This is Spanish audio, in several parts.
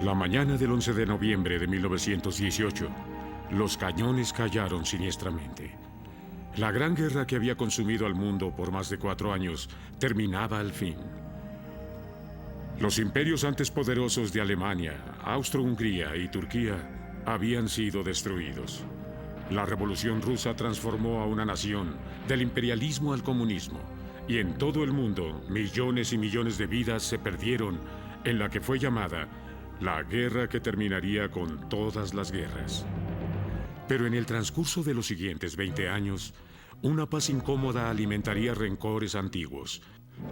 La mañana del 11 de noviembre de 1918, los cañones callaron siniestramente. La gran guerra que había consumido al mundo por más de 4 años terminaba al fin. Los imperios antes poderosos de Alemania, Austro-Hungría y Turquía habían sido destruidos. La Revolución Rusa transformó a una nación del imperialismo al comunismo, y en todo el mundo millones y millones de vidas se perdieron en la que fue llamada la guerra que terminaría con todas las guerras. Pero en el transcurso de los siguientes 20 años, una paz incómoda alimentaría rencores antiguos,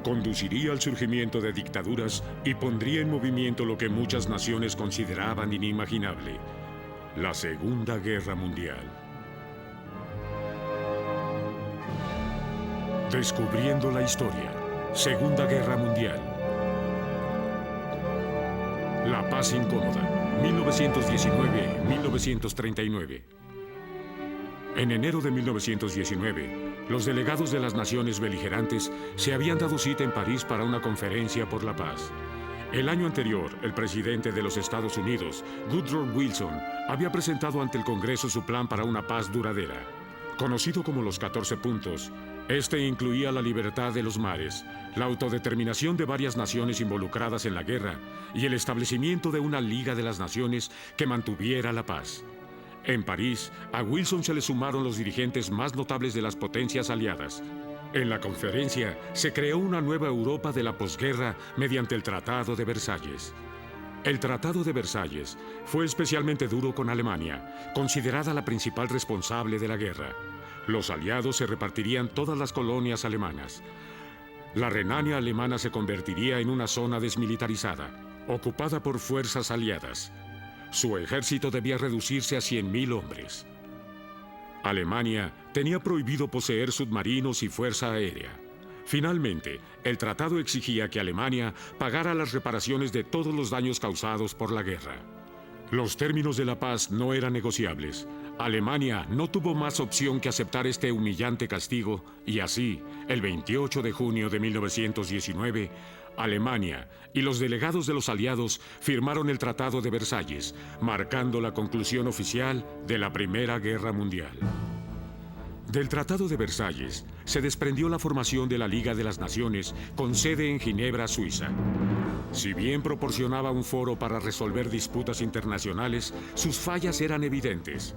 conduciría al surgimiento de dictaduras y pondría en movimiento lo que muchas naciones consideraban inimaginable: la Segunda Guerra Mundial. Descubriendo la historia. Segunda Guerra Mundial. La paz incómoda. 1919-1939. En enero de 1919, los delegados de las naciones beligerantes se habían dado cita en París para una conferencia por la paz. El año anterior, el presidente de los Estados Unidos, Woodrow Wilson, había presentado ante el Congreso su plan para una paz duradera. Conocido como los 14 puntos, este incluía la libertad de los mares, la autodeterminación de varias naciones involucradas en la guerra y el establecimiento de una Liga de las Naciones que mantuviera la paz. En París, a Wilson se le sumaron los dirigentes más notables de las potencias aliadas. En la conferencia se creó una nueva Europa de la posguerra mediante el Tratado de Versalles. El Tratado de Versalles fue especialmente duro con Alemania, considerada la principal responsable de la guerra. Los aliados se repartirían todas las colonias alemanas. La Renania alemana se convertiría en una zona desmilitarizada, ocupada por fuerzas aliadas. Su ejército debía reducirse a 100.000 hombres. Alemania tenía prohibido poseer submarinos y fuerza aérea. Finalmente, el tratado exigía que Alemania pagara las reparaciones de todos los daños causados por la guerra. Los términos de la paz no eran negociables. Alemania no tuvo más opción que aceptar este humillante castigo, y así, el 28 de junio de 1919, Alemania y los delegados de los aliados firmaron el Tratado de Versalles, marcando la conclusión oficial de la Primera Guerra Mundial. Del Tratado de Versalles se desprendió la formación de la Liga de las Naciones con sede en Ginebra, Suiza. Si bien proporcionaba un foro para resolver disputas internacionales, sus fallas eran evidentes.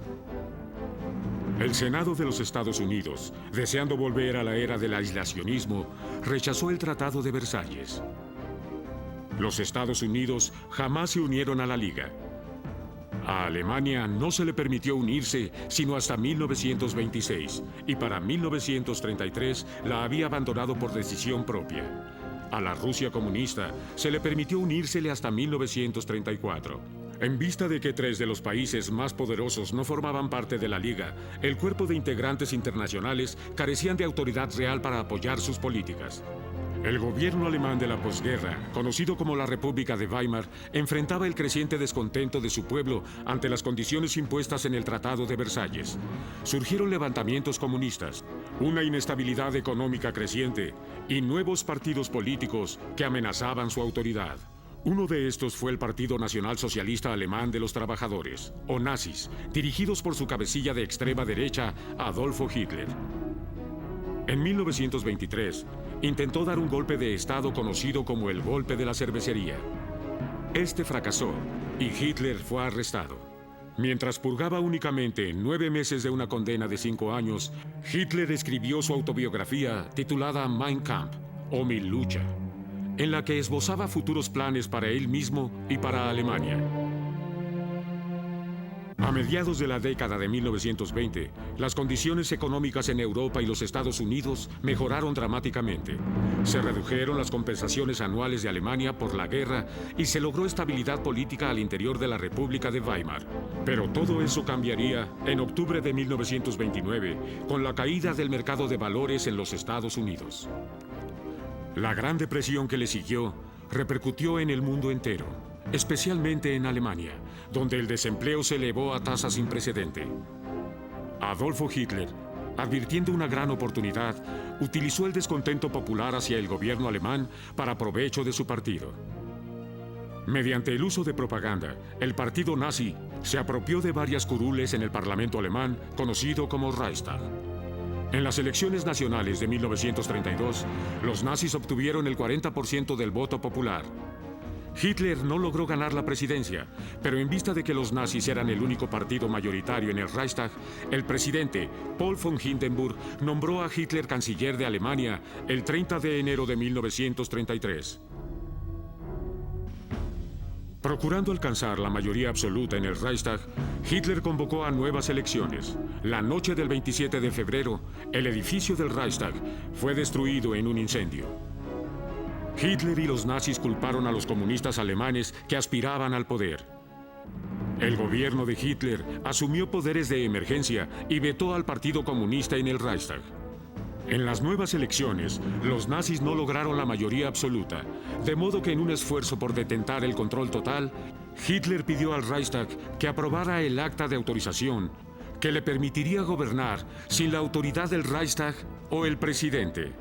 El Senado de los Estados Unidos, deseando volver a la era del aislacionismo, rechazó el Tratado de Versalles. Los Estados Unidos jamás se unieron a la Liga. A Alemania no se le permitió unirse sino hasta 1926, y para 1933 la había abandonado por decisión propia. A la Rusia comunista se le permitió unírsele hasta 1934. En vista de que 3 de los países más poderosos no formaban parte de la Liga, el cuerpo de integrantes internacionales carecían de autoridad real para apoyar sus políticas. El gobierno alemán de la posguerra, conocido como la República de Weimar, enfrentaba el creciente descontento de su pueblo ante las condiciones impuestas en el Tratado de Versalles. Surgieron levantamientos comunistas, una inestabilidad económica creciente y nuevos partidos políticos que amenazaban su autoridad. Uno de estos fue el Partido Nacional Socialista Alemán de los Trabajadores, o nazis, dirigidos por su cabecilla de extrema derecha, Adolfo Hitler. En 1923, intentó dar un golpe de Estado conocido como el Golpe de la Cervecería. Este fracasó y Hitler fue arrestado. Mientras purgaba únicamente 9 meses de una condena de 5 años, Hitler escribió su autobiografía titulada Mein Kampf, o Mi lucha, en la que esbozaba futuros planes para él mismo y para Alemania. A mediados de la década de 1920, las condiciones económicas en Europa y los Estados Unidos mejoraron dramáticamente. Se redujeron las compensaciones anuales de Alemania por la guerra y se logró estabilidad política al interior de la República de Weimar. Pero todo eso cambiaría en octubre de 1929, con la caída del mercado de valores en los Estados Unidos. La Gran Depresión que le siguió repercutió en el mundo entero, especialmente en Alemania, donde el desempleo se elevó a tasas sin precedente. Adolfo Hitler, advirtiendo una gran oportunidad, utilizó el descontento popular hacia el gobierno alemán para provecho de su partido. Mediante el uso de propaganda, el partido nazi se apropió de varias curules en el Parlamento alemán, conocido como Reichstag. En las elecciones nacionales de 1932, los nazis obtuvieron el 40% del voto popular. Hitler no logró ganar la presidencia, pero en vista de que los nazis eran el único partido mayoritario en el Reichstag, el presidente Paul von Hindenburg nombró a Hitler canciller de Alemania el 30 de enero de 1933. Procurando alcanzar la mayoría absoluta en el Reichstag, Hitler convocó a nuevas elecciones. La noche del 27 de febrero, el edificio del Reichstag fue destruido en un incendio. Hitler y los nazis culparon a los comunistas alemanes que aspiraban al poder. El gobierno de Hitler asumió poderes de emergencia y vetó al Partido Comunista en el Reichstag. En las nuevas elecciones, los nazis no lograron la mayoría absoluta, de modo que en un esfuerzo por detentar el control total, Hitler pidió al Reichstag que aprobara el acta de autorización que le permitiría gobernar sin la autoridad del Reichstag o el presidente.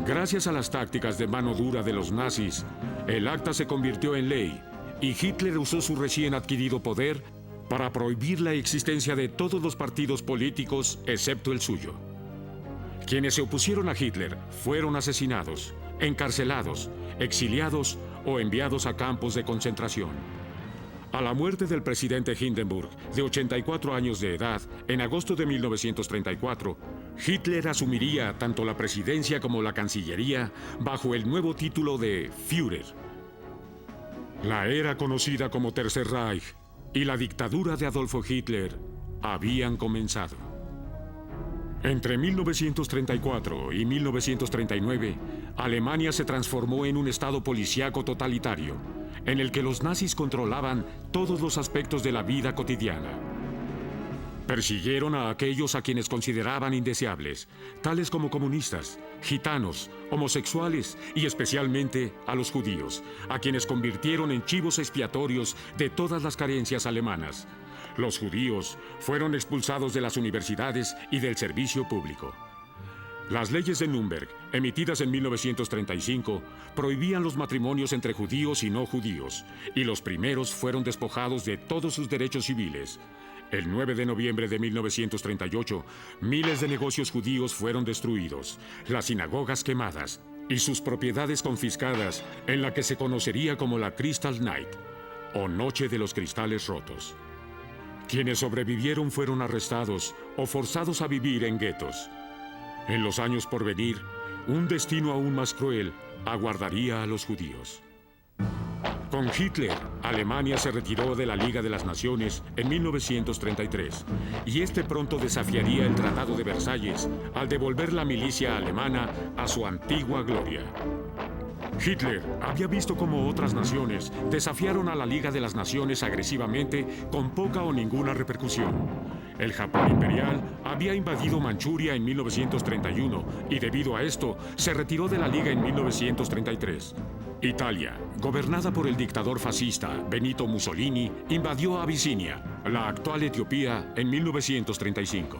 Gracias a las tácticas de mano dura de los nazis, el acta se convirtió en ley y Hitler usó su recién adquirido poder para prohibir la existencia de todos los partidos políticos excepto el suyo. Quienes se opusieron a Hitler fueron asesinados, encarcelados, exiliados o enviados a campos de concentración. A la muerte del presidente Hindenburg, de 84 años de edad, en agosto de 1934, Hitler asumiría tanto la presidencia como la cancillería bajo el nuevo título de Führer. La era conocida como Tercer Reich y la dictadura de Adolfo Hitler habían comenzado. Entre 1934 y 1939, Alemania se transformó en un estado policíaco totalitario, en el que los nazis controlaban todos los aspectos de la vida cotidiana. Persiguieron a aquellos a quienes consideraban indeseables, tales como comunistas, gitanos, homosexuales y especialmente a los judíos, a quienes convirtieron en chivos expiatorios de todas las carencias alemanas. Los judíos fueron expulsados de las universidades y del servicio público. Las leyes de Nuremberg, emitidas en 1935, prohibían los matrimonios entre judíos y no judíos, y los primeros fueron despojados de todos sus derechos civiles. El 9 de noviembre de 1938, miles de negocios judíos fueron destruidos, las sinagogas quemadas y sus propiedades confiscadas en la que se conocería como la Crystal Night, o Noche de los Cristales Rotos. Quienes sobrevivieron fueron arrestados o forzados a vivir en guetos. En los años por venir, un destino aún más cruel aguardaría a los judíos. Con Hitler, Alemania se retiró de la Liga de las Naciones en 1933, y este pronto desafiaría el Tratado de Versalles al devolver la milicia alemana a su antigua gloria. Hitler había visto cómo otras naciones desafiaron a la Liga de las Naciones agresivamente con poca o ninguna repercusión. El Japón imperial había invadido Manchuria en 1931 y debido a esto se retiró de la Liga en 1933. Italia, gobernada por el dictador fascista Benito Mussolini, invadió Abisinia, la actual Etiopía, en 1935.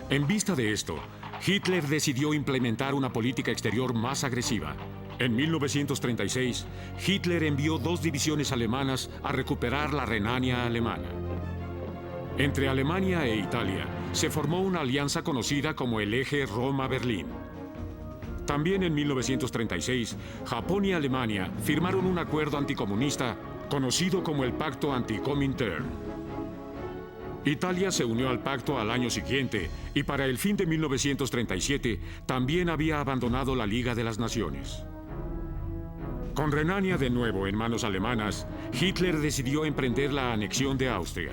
En vista de esto, Hitler decidió implementar una política exterior más agresiva. En 1936, Hitler envió 2 divisiones alemanas a recuperar la Renania alemana. Entre Alemania e Italia se formó una alianza conocida como el Eje Roma-Berlín. También en 1936, Japón y Alemania firmaron un acuerdo anticomunista conocido como el Pacto Anti-Comintern. Italia se unió al pacto al año siguiente y para el fin de 1937 también había abandonado la Liga de las Naciones. Con Renania de nuevo en manos alemanas, Hitler decidió emprender la anexión de Austria.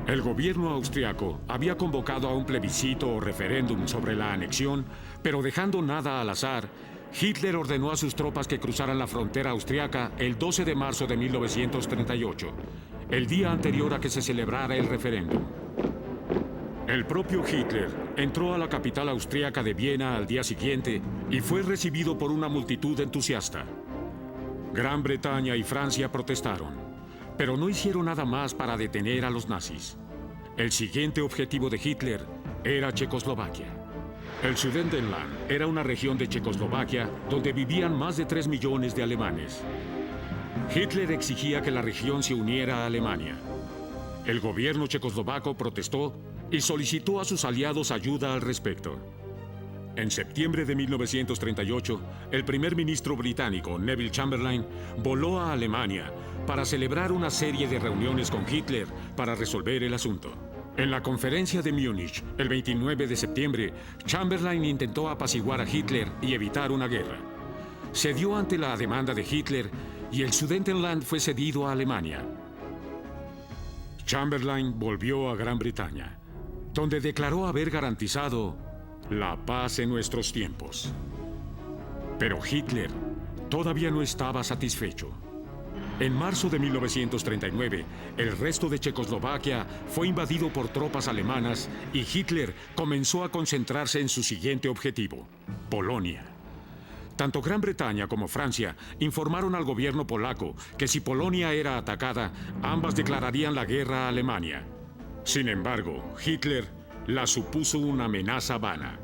El gobierno austriaco había convocado a un plebiscito o referéndum sobre la anexión, pero dejando nada al azar, Hitler ordenó a sus tropas que cruzaran la frontera austriaca el 12 de marzo de 1938, el día anterior a que se celebrara el referéndum. El propio Hitler entró a la capital austríaca de Viena al día siguiente y fue recibido por una multitud entusiasta. Gran Bretaña y Francia protestaron, pero no hicieron nada más para detener a los nazis. El siguiente objetivo de Hitler era Checoslovaquia. El Sudetenland era una región de Checoslovaquia donde vivían más de 3 millones de alemanes. Hitler exigía que la región se uniera a Alemania. El gobierno checoslovaco protestó y solicitó a sus aliados ayuda al respecto. En septiembre de 1938, el primer ministro británico, Neville Chamberlain, voló a Alemania para celebrar una serie de reuniones con Hitler para resolver el asunto. En la conferencia de Múnich, el 29 de septiembre, Chamberlain intentó apaciguar a Hitler y evitar una guerra. Cedió ante la demanda de Hitler y el Sudetenland fue cedido a Alemania. Chamberlain volvió a Gran Bretaña, donde declaró haber garantizado la paz en nuestros tiempos. Pero Hitler todavía no estaba satisfecho. En marzo de 1939, el resto de Checoslovaquia fue invadido por tropas alemanas y Hitler comenzó a concentrarse en su siguiente objetivo: Polonia. Tanto Gran Bretaña como Francia informaron al gobierno polaco que si Polonia era atacada, ambas declararían la guerra a Alemania. Sin embargo, Hitler la supuso una amenaza vana.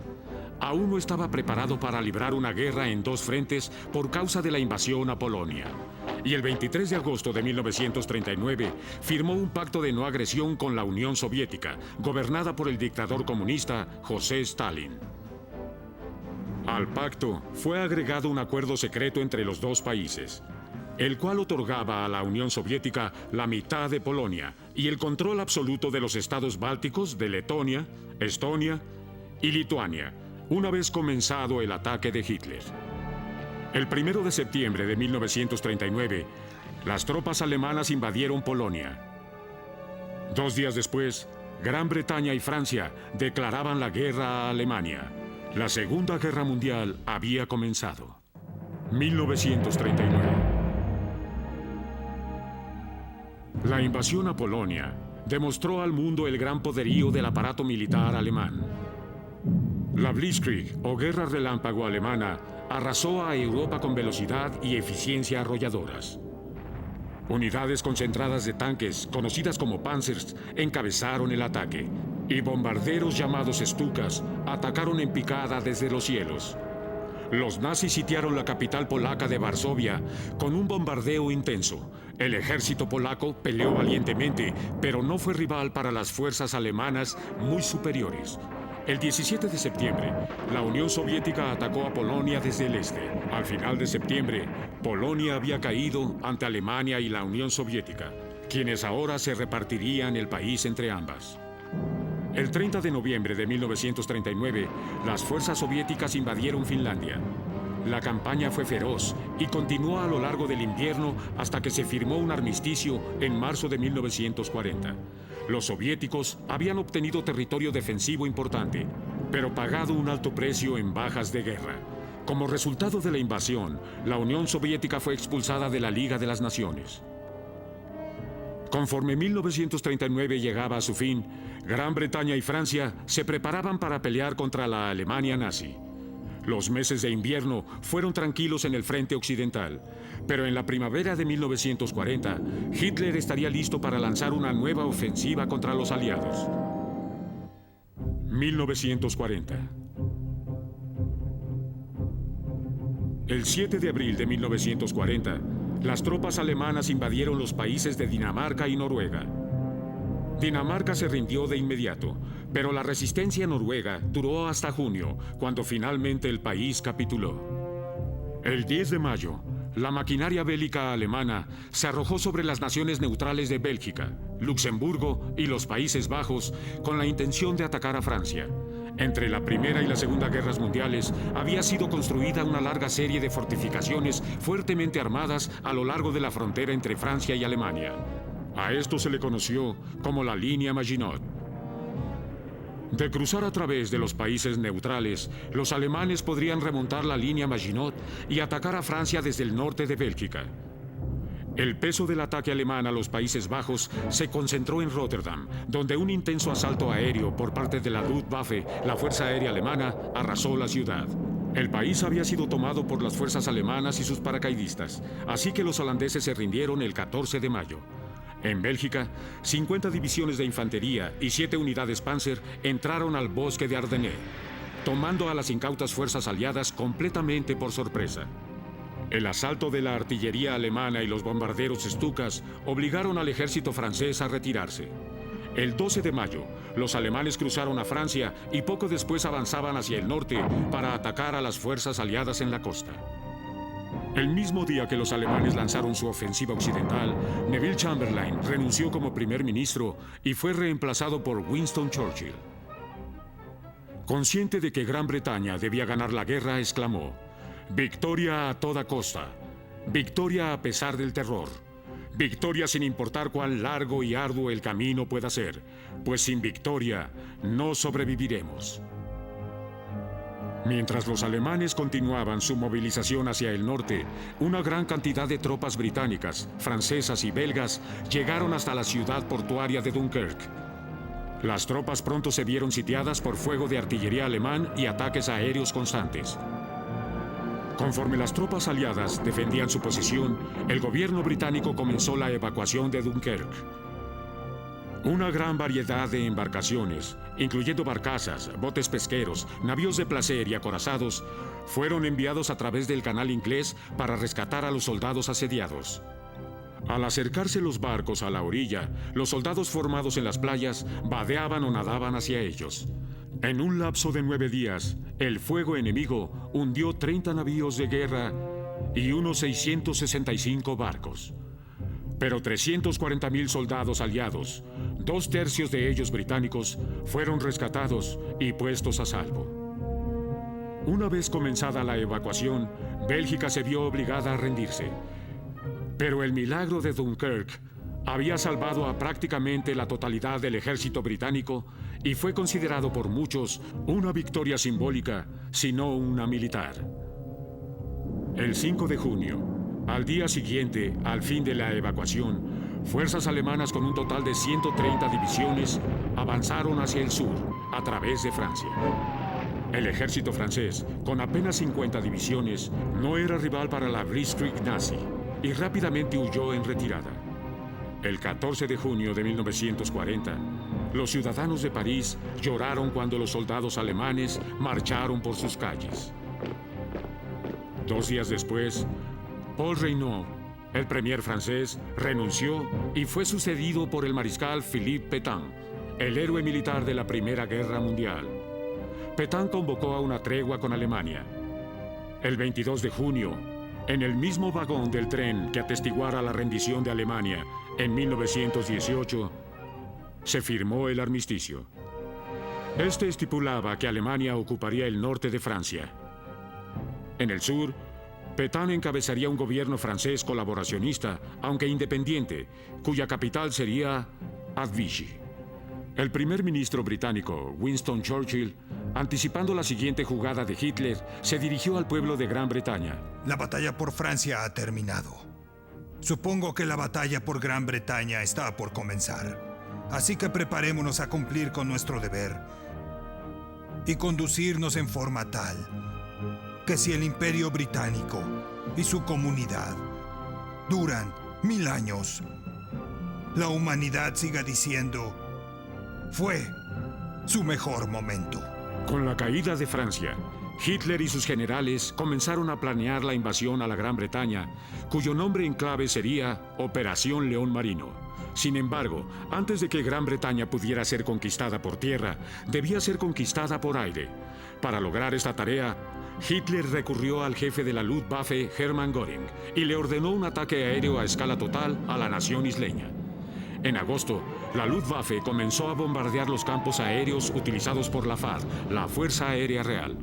Aún no estaba preparado para librar una guerra en dos frentes por causa de la invasión a Polonia. Y el 23 de agosto de 1939 firmó un pacto de no agresión con la Unión Soviética, gobernada por el dictador comunista José Stalin. Al pacto fue agregado un acuerdo secreto entre los dos países, el cual otorgaba a la Unión Soviética la mitad de Polonia y el control absoluto de los estados bálticos de Letonia, Estonia y Lituania, una vez comenzado el ataque de Hitler. El 1 de septiembre de 1939, las tropas alemanas invadieron Polonia. 2 días después, Gran Bretaña y Francia declaraban la guerra a Alemania. La Segunda Guerra Mundial había comenzado. 1939. La invasión a Polonia demostró al mundo el gran poderío del aparato militar alemán. La Blitzkrieg, o Guerra Relámpago alemana, arrasó a Europa con velocidad y eficiencia arrolladoras. Unidades concentradas de tanques, conocidas como Panzers, encabezaron el ataque, y bombarderos llamados Stukas atacaron en picada desde los cielos. Los nazis sitiaron la capital polaca de Varsovia con un bombardeo intenso. El ejército polaco peleó valientemente, pero no fue rival para las fuerzas alemanas muy superiores. El 17 de septiembre, la Unión Soviética atacó a Polonia desde el este. Al final de septiembre, Polonia había caído ante Alemania y la Unión Soviética, quienes ahora se repartirían el país entre ambas. El 30 de noviembre de 1939, las fuerzas soviéticas invadieron Finlandia. La campaña fue feroz y continuó a lo largo del invierno hasta que se firmó un armisticio en marzo de 1940. Los soviéticos habían obtenido territorio defensivo importante, pero pagado un alto precio en bajas de guerra. Como resultado de la invasión, la Unión Soviética fue expulsada de la Liga de las Naciones. Conforme 1939 llegaba a su fin, Gran Bretaña y Francia se preparaban para pelear contra la Alemania nazi. Los meses de invierno fueron tranquilos en el frente occidental, pero en la primavera de 1940, Hitler estaría listo para lanzar una nueva ofensiva contra los aliados. 1940. El 7 de abril de 1940, las tropas alemanas invadieron los países de Dinamarca y Noruega. Dinamarca se rindió de inmediato, pero la resistencia noruega duró hasta junio, cuando finalmente el país capituló. El 10 de mayo, la maquinaria bélica alemana se arrojó sobre las naciones neutrales de Bélgica, Luxemburgo y los Países Bajos con la intención de atacar a Francia. Entre la Primera y la Segunda Guerras Mundiales había sido construida una larga serie de fortificaciones fuertemente armadas a lo largo de la frontera entre Francia y Alemania. A esto se le conoció como la línea Maginot. De cruzar a través de los países neutrales, los alemanes podrían remontar la línea Maginot y atacar a Francia desde el norte de Bélgica. El peso del ataque alemán a los Países Bajos se concentró en Rotterdam, donde un intenso asalto aéreo por parte de la Luftwaffe, la Fuerza Aérea Alemana, arrasó la ciudad. El país había sido tomado por las fuerzas alemanas y sus paracaidistas, así que los holandeses se rindieron el 14 de mayo. En Bélgica, 50 divisiones de infantería y 7 unidades Panzer entraron al bosque de Ardennes. tomando a las incautas fuerzas aliadas completamente por sorpresa. El asalto de la artillería alemana y los bombarderos Stukas obligaron al ejército francés a retirarse. El 12 de mayo, los alemanes cruzaron a Francia y poco después avanzaban hacia el norte para atacar a las fuerzas aliadas en la costa. El mismo día que los alemanes lanzaron su ofensiva occidental, Neville Chamberlain renunció como primer ministro y fue reemplazado por Winston Churchill. Consciente de que Gran Bretaña debía ganar la guerra, exclamó: «Victoria a toda costa, victoria a pesar del terror, victoria sin importar cuán largo y arduo el camino pueda ser, pues sin victoria no sobreviviremos». Mientras los alemanes continuaban su movilización hacia el norte, una gran cantidad de tropas británicas, francesas y belgas llegaron hasta la ciudad portuaria de Dunkerque. Las tropas pronto se vieron sitiadas por fuego de artillería alemán y ataques aéreos constantes. Conforme las tropas aliadas defendían su posición, el gobierno británico comenzó la evacuación de Dunkerque. Una gran variedad de embarcaciones, incluyendo barcazas, botes pesqueros, navíos de placer y acorazados, fueron enviados a través del canal inglés para rescatar a los soldados asediados. Al acercarse los barcos a la orilla, los soldados formados en las playas vadeaban o nadaban hacia ellos. En un lapso de 9 días, el fuego enemigo hundió 30 navíos de guerra y unos 665 barcos. Pero 340.000 soldados aliados, 2/3 de ellos británicos, fueron rescatados y puestos a salvo. Una vez comenzada la evacuación, Bélgica se vio obligada a rendirse. Pero el milagro de Dunkerque había salvado a prácticamente la totalidad del ejército británico y fue considerado por muchos una victoria simbólica, si no una militar. El 5 de junio, al día siguiente, al fin de la evacuación, fuerzas alemanas con un total de 130 divisiones avanzaron hacia el sur, a través de Francia. El ejército francés, con apenas 50 divisiones, no era rival para la Blitzkrieg nazi y rápidamente huyó en retirada. El 14 de junio de 1940, los ciudadanos de París lloraron cuando los soldados alemanes marcharon por sus calles. 2 días después, Paul Reynaud, el premier francés, renunció y fue sucedido por el mariscal Philippe Pétain, el héroe militar de la Primera Guerra Mundial. Pétain convocó a una tregua con Alemania. El 22 de junio, en el mismo vagón del tren que atestiguara la rendición de Alemania en 1918, se firmó el armisticio. Este estipulaba que Alemania ocuparía el norte de Francia. En el sur, Pétain encabezaría un gobierno francés colaboracionista, aunque independiente, cuya capital sería ad Vichy. El primer ministro británico, Winston Churchill, anticipando la siguiente jugada de Hitler, se dirigió al pueblo de Gran Bretaña. La batalla por Francia ha terminado. Supongo que la batalla por Gran Bretaña está por comenzar. Así que preparémonos a cumplir con nuestro deber y conducirnos en forma tal que si el Imperio Británico y su comunidad duran 1000 años, la humanidad siga diciendo: fue su mejor momento. Con la caída de Francia, Hitler y sus generales comenzaron a planear la invasión a la Gran Bretaña, cuyo nombre en clave sería Operación León Marino. Sin embargo, antes de que Gran Bretaña pudiera ser conquistada por tierra, debía ser conquistada por aire. Para lograr esta tarea, Hitler recurrió al jefe de la Luftwaffe, Hermann Göring, y le ordenó un ataque aéreo a escala total a la nación isleña. En agosto, la Luftwaffe comenzó a bombardear los campos aéreos utilizados por la FARC, la Fuerza Aérea Real.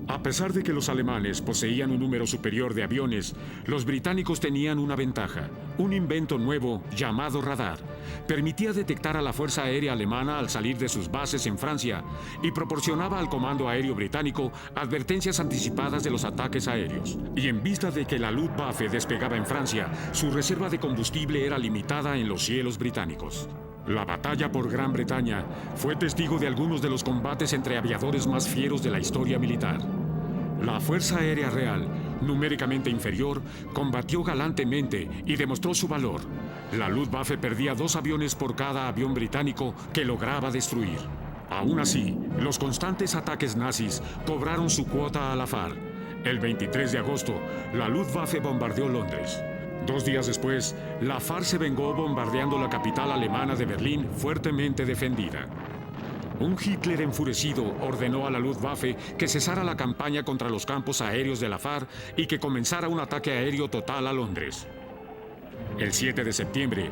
A pesar de que los alemanes poseían un número superior de aviones, los británicos tenían una ventaja: un invento nuevo llamado radar. Permitía detectar a la Fuerza Aérea Alemana al salir de sus bases en Francia y proporcionaba al Comando Aéreo Británico advertencias anticipadas de los ataques aéreos. Y en vista de que la Luftwaffe despegaba en Francia, su reserva de combustible era limitada en los cielos británicos. La batalla por Gran Bretaña fue testigo de algunos de los combates entre aviadores más fieros de la historia militar. La Fuerza Aérea Real, numéricamente inferior, combatió galantemente y demostró su valor. La Luftwaffe perdía 2 aviones por cada avión británico que lograba destruir. Aún así, los constantes ataques nazis cobraron su cuota a la FARC. El 23 de agosto, la Luftwaffe bombardeó Londres. 2 días después, la FARC se vengó bombardeando la capital alemana de Berlín, fuertemente defendida. Un Hitler enfurecido ordenó a la Luftwaffe que cesara la campaña contra los campos aéreos de la FARC y que comenzara un ataque aéreo total a Londres. El 7 de septiembre,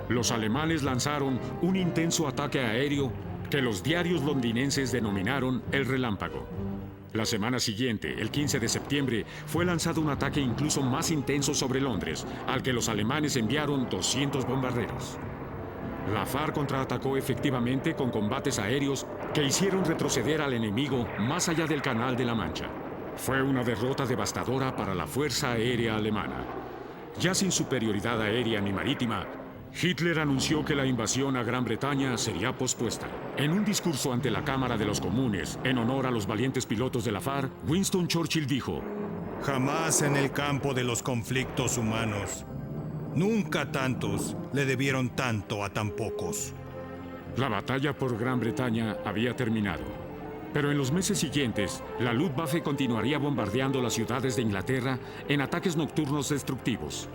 los alemanes lanzaron un intenso ataque aéreo que los diarios londinenses denominaron el Relámpago. La semana siguiente, el 15 de septiembre, fue lanzado un ataque incluso más intenso sobre Londres, al que los alemanes enviaron 200 bombarderos. La FARC contraatacó efectivamente con combates aéreos que hicieron retroceder al enemigo más allá del Canal de la Mancha. Fue una derrota devastadora para la Fuerza Aérea Alemana. Ya sin superioridad aérea ni marítima, Hitler anunció que la invasión a Gran Bretaña sería pospuesta. En un discurso ante la Cámara de los Comunes, en honor a los valientes pilotos de la FARC, Winston Churchill dijo: jamás en el campo de los conflictos humanos, nunca tantos le debieron tanto a tan pocos. La batalla por Gran Bretaña había terminado. Pero en los meses siguientes, la Luftwaffe continuaría bombardeando las ciudades de Inglaterra en ataques nocturnos destructivos.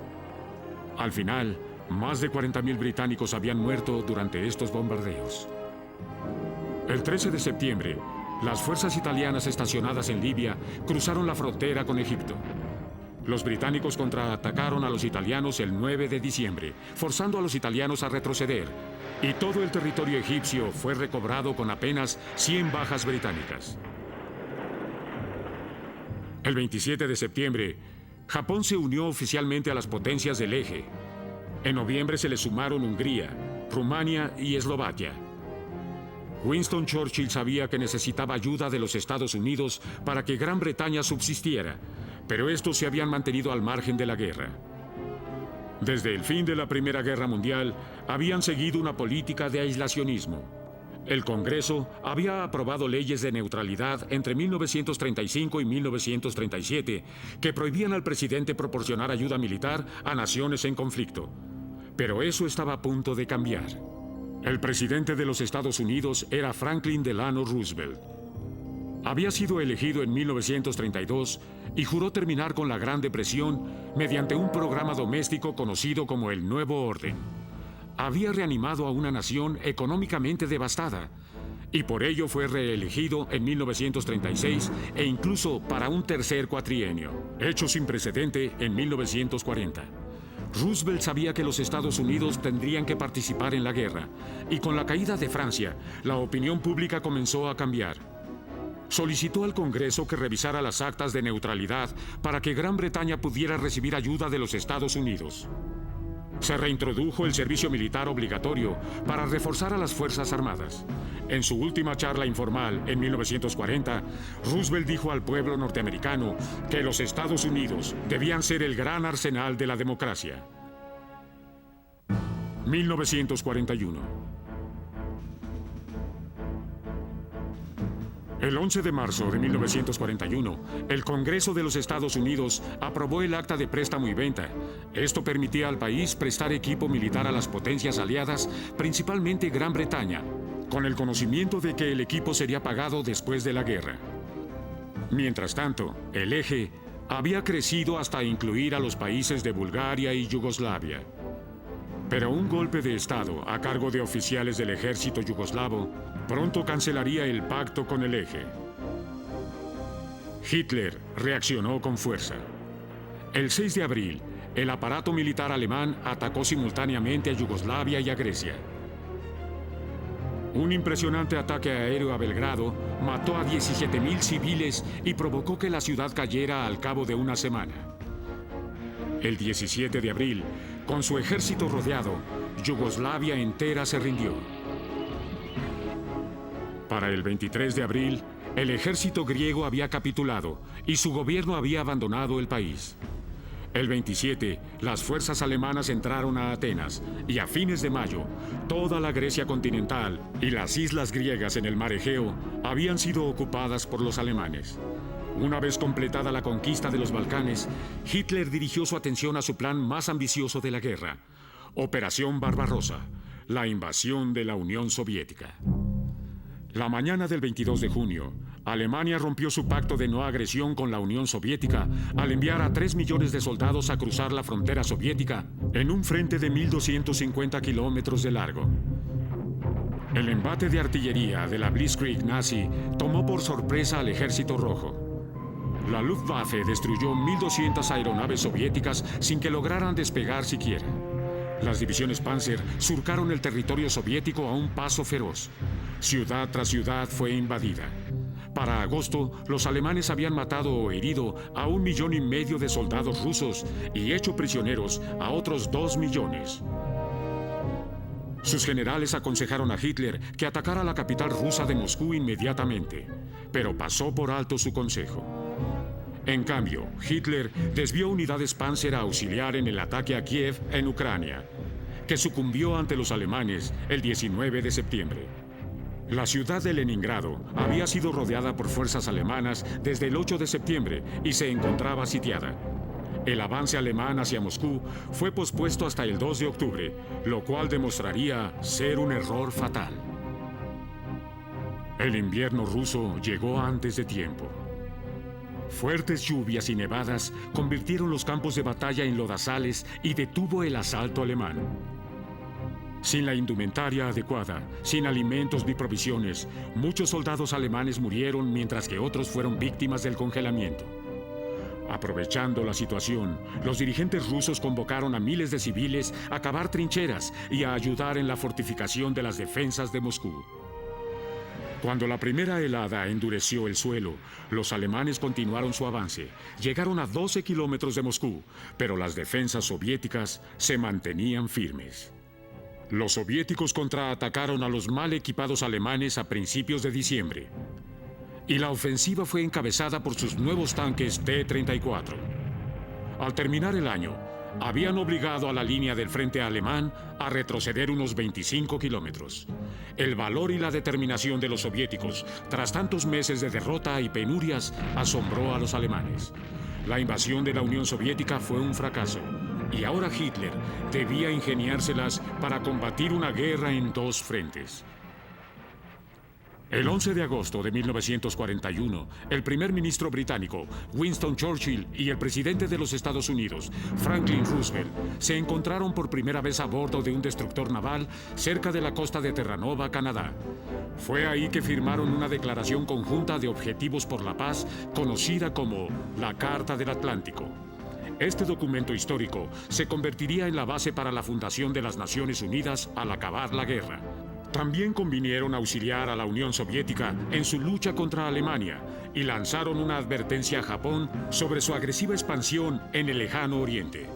Al final, más de 40.000 británicos habían muerto durante estos bombardeos. El 13 de septiembre, las fuerzas italianas estacionadas en Libia cruzaron la frontera con Egipto. Los británicos contraatacaron a los italianos el 9 de diciembre, forzando a los italianos a retroceder, y todo el territorio egipcio fue recobrado con apenas 100 bajas británicas. El 27 de septiembre, Japón se unió oficialmente a las potencias del Eje. En noviembre se le sumaron Hungría, Rumania y Eslovaquia. Winston Churchill sabía que necesitaba ayuda de los Estados Unidos para que Gran Bretaña subsistiera, pero estos se habían mantenido al margen de la guerra. Desde el fin de la Primera Guerra Mundial, habían seguido una política de aislacionismo. El Congreso había aprobado leyes de neutralidad entre 1935 y 1937 que prohibían al presidente proporcionar ayuda militar a naciones en conflicto. Pero eso estaba a punto de cambiar. El presidente de los Estados Unidos era Franklin Delano Roosevelt. Había sido elegido en 1932 y juró terminar con la Gran Depresión mediante un programa doméstico conocido como el Nuevo Orden. Había reanimado a una nación económicamente devastada y por ello fue reelegido en 1936 e incluso para un tercer cuatrienio, hecho sin precedente en 1940. Roosevelt sabía que los Estados Unidos tendrían que participar en la guerra, y con la caída de Francia, la opinión pública comenzó a cambiar. Solicitó al Congreso que revisara las actas de neutralidad para que Gran Bretaña pudiera recibir ayuda de los Estados Unidos. Se reintrodujo el servicio militar obligatorio para reforzar a las Fuerzas Armadas. En su última charla informal, en 1940, Roosevelt dijo al pueblo norteamericano que los Estados Unidos debían ser el gran arsenal de la democracia. 1941. El 11 de marzo de 1941, el Congreso de los Estados Unidos aprobó el Acta de Préstamo y Venta. Esto permitía al país prestar equipo militar a las potencias aliadas, principalmente Gran Bretaña, con el conocimiento de que el equipo sería pagado después de la guerra. Mientras tanto, el Eje había crecido hasta incluir a los países de Bulgaria y Yugoslavia. Pero un golpe de Estado a cargo de oficiales del ejército yugoslavo pronto cancelaría el pacto con el Eje. Hitler reaccionó con fuerza. El 6 de abril, el aparato militar alemán atacó simultáneamente a Yugoslavia y a Grecia. Un impresionante ataque aéreo a Belgrado mató a 17.000 civiles y provocó que la ciudad cayera al cabo de una semana. El 17 de abril, con su ejército rodeado, Yugoslavia entera se rindió. Para el 23 de abril, el ejército griego había capitulado y su gobierno había abandonado el país. El 27, las fuerzas alemanas entraron a Atenas y a fines de mayo, toda la Grecia continental y las islas griegas en el mar Egeo habían sido ocupadas por los alemanes. Una vez completada la conquista de los Balcanes, Hitler dirigió su atención a su plan más ambicioso de la guerra, Operación Barbarossa, la invasión de la Unión Soviética. La mañana del 22 de junio, Alemania rompió su pacto de no agresión con la Unión Soviética al enviar a 3 millones de soldados a cruzar la frontera soviética en un frente de 1.250 kilómetros de largo. El embate de artillería de la Blitzkrieg nazi tomó por sorpresa al Ejército Rojo. La Luftwaffe destruyó 1.200 aeronaves soviéticas sin que lograran despegar siquiera. Las divisiones Panzer surcaron el territorio soviético a un paso feroz. Ciudad tras ciudad fue invadida. Para agosto, los alemanes habían matado o herido a 1,5 millones de soldados rusos y hecho prisioneros a otros 2 millones. Sus generales aconsejaron a Hitler que atacara la capital rusa de Moscú inmediatamente, pero pasó por alto su consejo. En cambio, Hitler desvió unidades Panzer a auxiliar en el ataque a Kiev, en Ucrania, que sucumbió ante los alemanes el 19 de septiembre. La ciudad de Leningrado había sido rodeada por fuerzas alemanas desde el 8 de septiembre y se encontraba sitiada. El avance alemán hacia Moscú fue pospuesto hasta el 2 de octubre, lo cual demostraría ser un error fatal. El invierno ruso llegó antes de tiempo. Fuertes lluvias y nevadas convirtieron los campos de batalla en lodazales y detuvo el asalto alemán. Sin la indumentaria adecuada, sin alimentos ni provisiones, muchos soldados alemanes murieron mientras que otros fueron víctimas del congelamiento. Aprovechando la situación, los dirigentes rusos convocaron a miles de civiles a cavar trincheras y a ayudar en la fortificación de las defensas de Moscú. Cuando la primera helada endureció el suelo, los alemanes continuaron su avance. Llegaron a 12 kilómetros de Moscú, pero las defensas soviéticas se mantenían firmes. Los soviéticos contraatacaron a los mal equipados alemanes a principios de diciembre. Y la ofensiva fue encabezada por sus nuevos tanques T-34. Al terminar el año, habían obligado a la línea del frente alemán a retroceder unos 25 kilómetros. El valor y la determinación de los soviéticos, tras tantos meses de derrota y penurias, asombró a los alemanes. La invasión de la Unión Soviética fue un fracaso, y ahora Hitler debía ingeniárselas para combatir una guerra en 2 frentes. El 11 de agosto de 1941, el primer ministro británico, Winston Churchill, y el presidente de los Estados Unidos, Franklin Roosevelt, se encontraron por primera vez a bordo de un destructor naval cerca de la costa de Terranova, Canadá. Fue ahí que firmaron una declaración conjunta de objetivos por la paz, conocida como la Carta del Atlántico. Este documento histórico se convertiría en la base para la fundación de las Naciones Unidas al acabar la guerra. También convinieron auxiliar a la Unión Soviética en su lucha contra Alemania y lanzaron una advertencia a Japón sobre su agresiva expansión en el lejano oriente.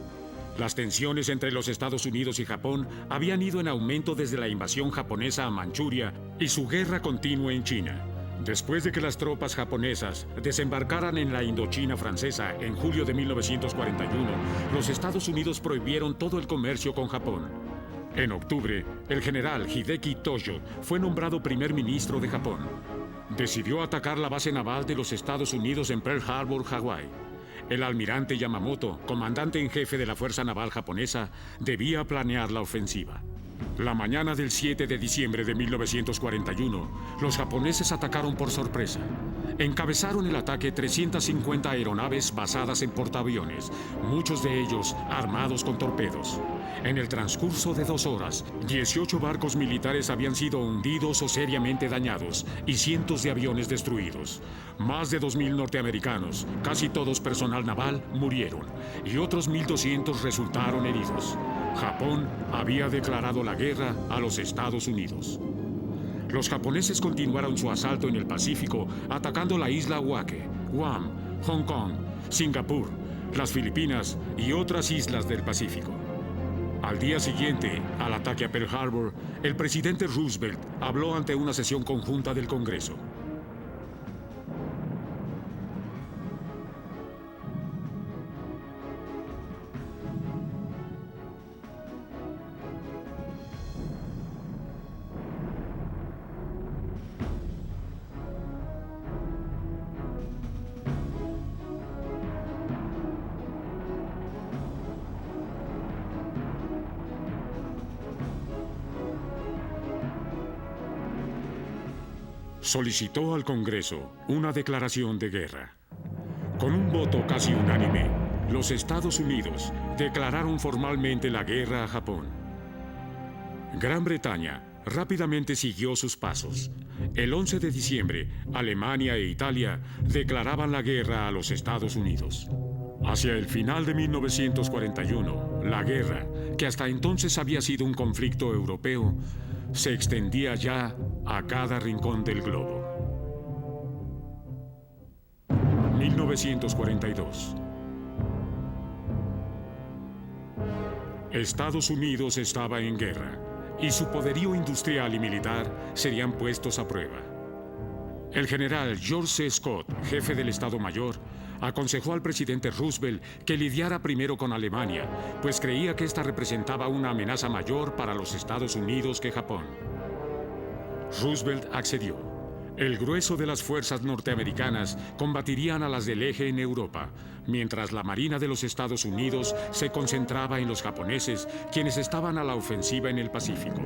Las tensiones entre los Estados Unidos y Japón habían ido en aumento desde la invasión japonesa a Manchuria y su guerra continua en China. Después de que las tropas japonesas desembarcaran en la Indochina francesa en julio de 1941, los Estados Unidos prohibieron todo el comercio con Japón. En octubre, el general Hideki Tojo fue nombrado primer ministro de Japón. Decidió atacar la base naval de los Estados Unidos en Pearl Harbor, Hawái. El almirante Yamamoto, comandante en jefe de la Fuerza Naval japonesa, debía planear la ofensiva. La mañana del 7 de diciembre de 1941, los japoneses atacaron por sorpresa. Encabezaron el ataque 350 aeronaves basadas en portaaviones, muchos de ellos armados con torpedos. En el transcurso de 2 horas, 18 barcos militares habían sido hundidos o seriamente dañados y cientos de aviones destruidos. Más de 2,000 norteamericanos, casi todos personal naval, murieron y otros 1,200 resultaron heridos. Japón había declarado la guerra a los Estados Unidos. Los japoneses continuaron su asalto en el Pacífico, atacando la isla Wake, Guam, Hong Kong, Singapur, las Filipinas y otras islas del Pacífico. Al día siguiente, al ataque a Pearl Harbor, el presidente Roosevelt habló ante una sesión conjunta del Congreso. solicitó al Congreso una declaración de guerra. Con un voto casi unánime, los Estados Unidos declararon formalmente la guerra a Japón. Gran Bretaña rápidamente siguió sus pasos. El 11 de diciembre, Alemania e Italia declaraban la guerra a los Estados Unidos. Hacia el final de 1941, la guerra, que hasta entonces había sido un conflicto europeo, se extendía ya a cada rincón del globo. 1942. Estados Unidos estaba en guerra y su poderío industrial y militar serían puestos a prueba. El general George C. Scott, jefe del Estado Mayor, aconsejó al presidente Roosevelt que lidiara primero con Alemania, pues creía que esta representaba una amenaza mayor para los Estados Unidos que Japón. Roosevelt accedió. El grueso de las fuerzas norteamericanas combatirían a las del eje en Europa, mientras la Marina de los Estados Unidos se concentraba en los japoneses, quienes estaban a la ofensiva en el Pacífico.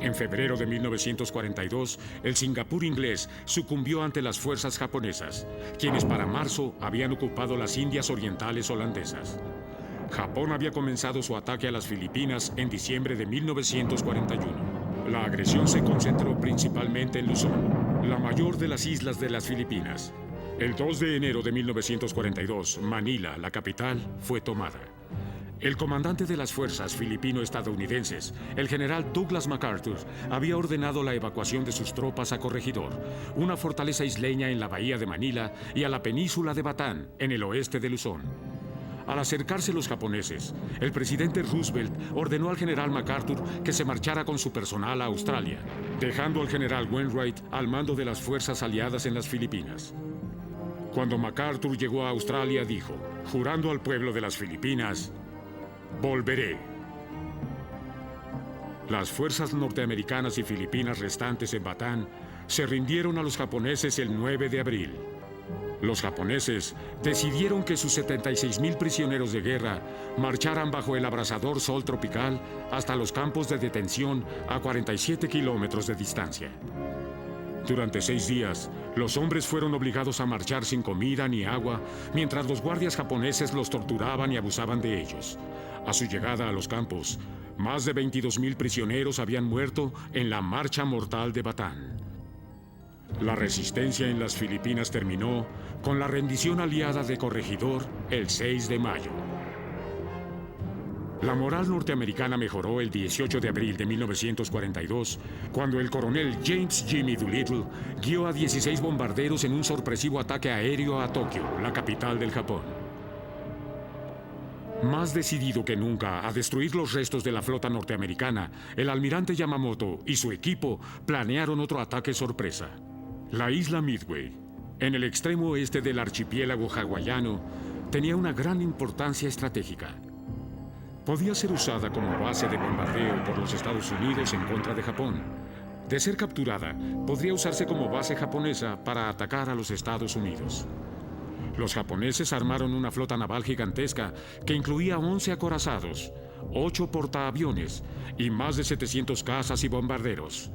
En febrero de 1942, el Singapur inglés sucumbió ante las fuerzas japonesas, quienes para marzo habían ocupado las Indias Orientales holandesas. Japón había comenzado su ataque a las Filipinas en diciembre de 1941. La agresión se concentró principalmente en Luzón, la mayor de las islas de las Filipinas. El 2 de enero de 1942, Manila, la capital, fue tomada. El comandante de las fuerzas filipino-estadounidenses, el general Douglas MacArthur, había ordenado la evacuación de sus tropas a Corregidor, una fortaleza isleña en la bahía de Manila, y a la península de Batán, en el oeste de Luzón. Al acercarse los japoneses, el presidente Roosevelt ordenó al general MacArthur que se marchara con su personal a Australia, dejando al general Wainwright al mando de las fuerzas aliadas en las Filipinas. Cuando MacArthur llegó a Australia, dijo, jurando al pueblo de las Filipinas: «Volveré». Las fuerzas norteamericanas y filipinas restantes en Batán se rindieron a los japoneses el 9 de abril. Los japoneses decidieron que sus 76,000 prisioneros de guerra marcharan bajo el abrasador sol tropical hasta los campos de detención a 47 kilómetros de distancia. Durante 6 días, los hombres fueron obligados a marchar sin comida ni agua, mientras los guardias japoneses los torturaban y abusaban de ellos. A su llegada a los campos, más de 22,000 prisioneros habían muerto en la marcha mortal de Batán. La resistencia en las Filipinas terminó con la rendición aliada de Corregidor el 6 de mayo. La moral norteamericana mejoró el 18 de abril de 1942, cuando el coronel James Jimmy Doolittle guió a 16 bombarderos en un sorpresivo ataque aéreo a Tokio, la capital del Japón. Más decidido que nunca a destruir los restos de la flota norteamericana, el almirante Yamamoto y su equipo planearon otro ataque sorpresa. La isla Midway, en el extremo oeste del archipiélago hawaiano, tenía una gran importancia estratégica. Podía ser usada como base de bombardeo por los Estados Unidos en contra de Japón. De ser capturada, podría usarse como base japonesa para atacar a los Estados Unidos. Los japoneses armaron una flota naval gigantesca que incluía 11 acorazados, 8 portaaviones y más de 700 cazas y bombarderos.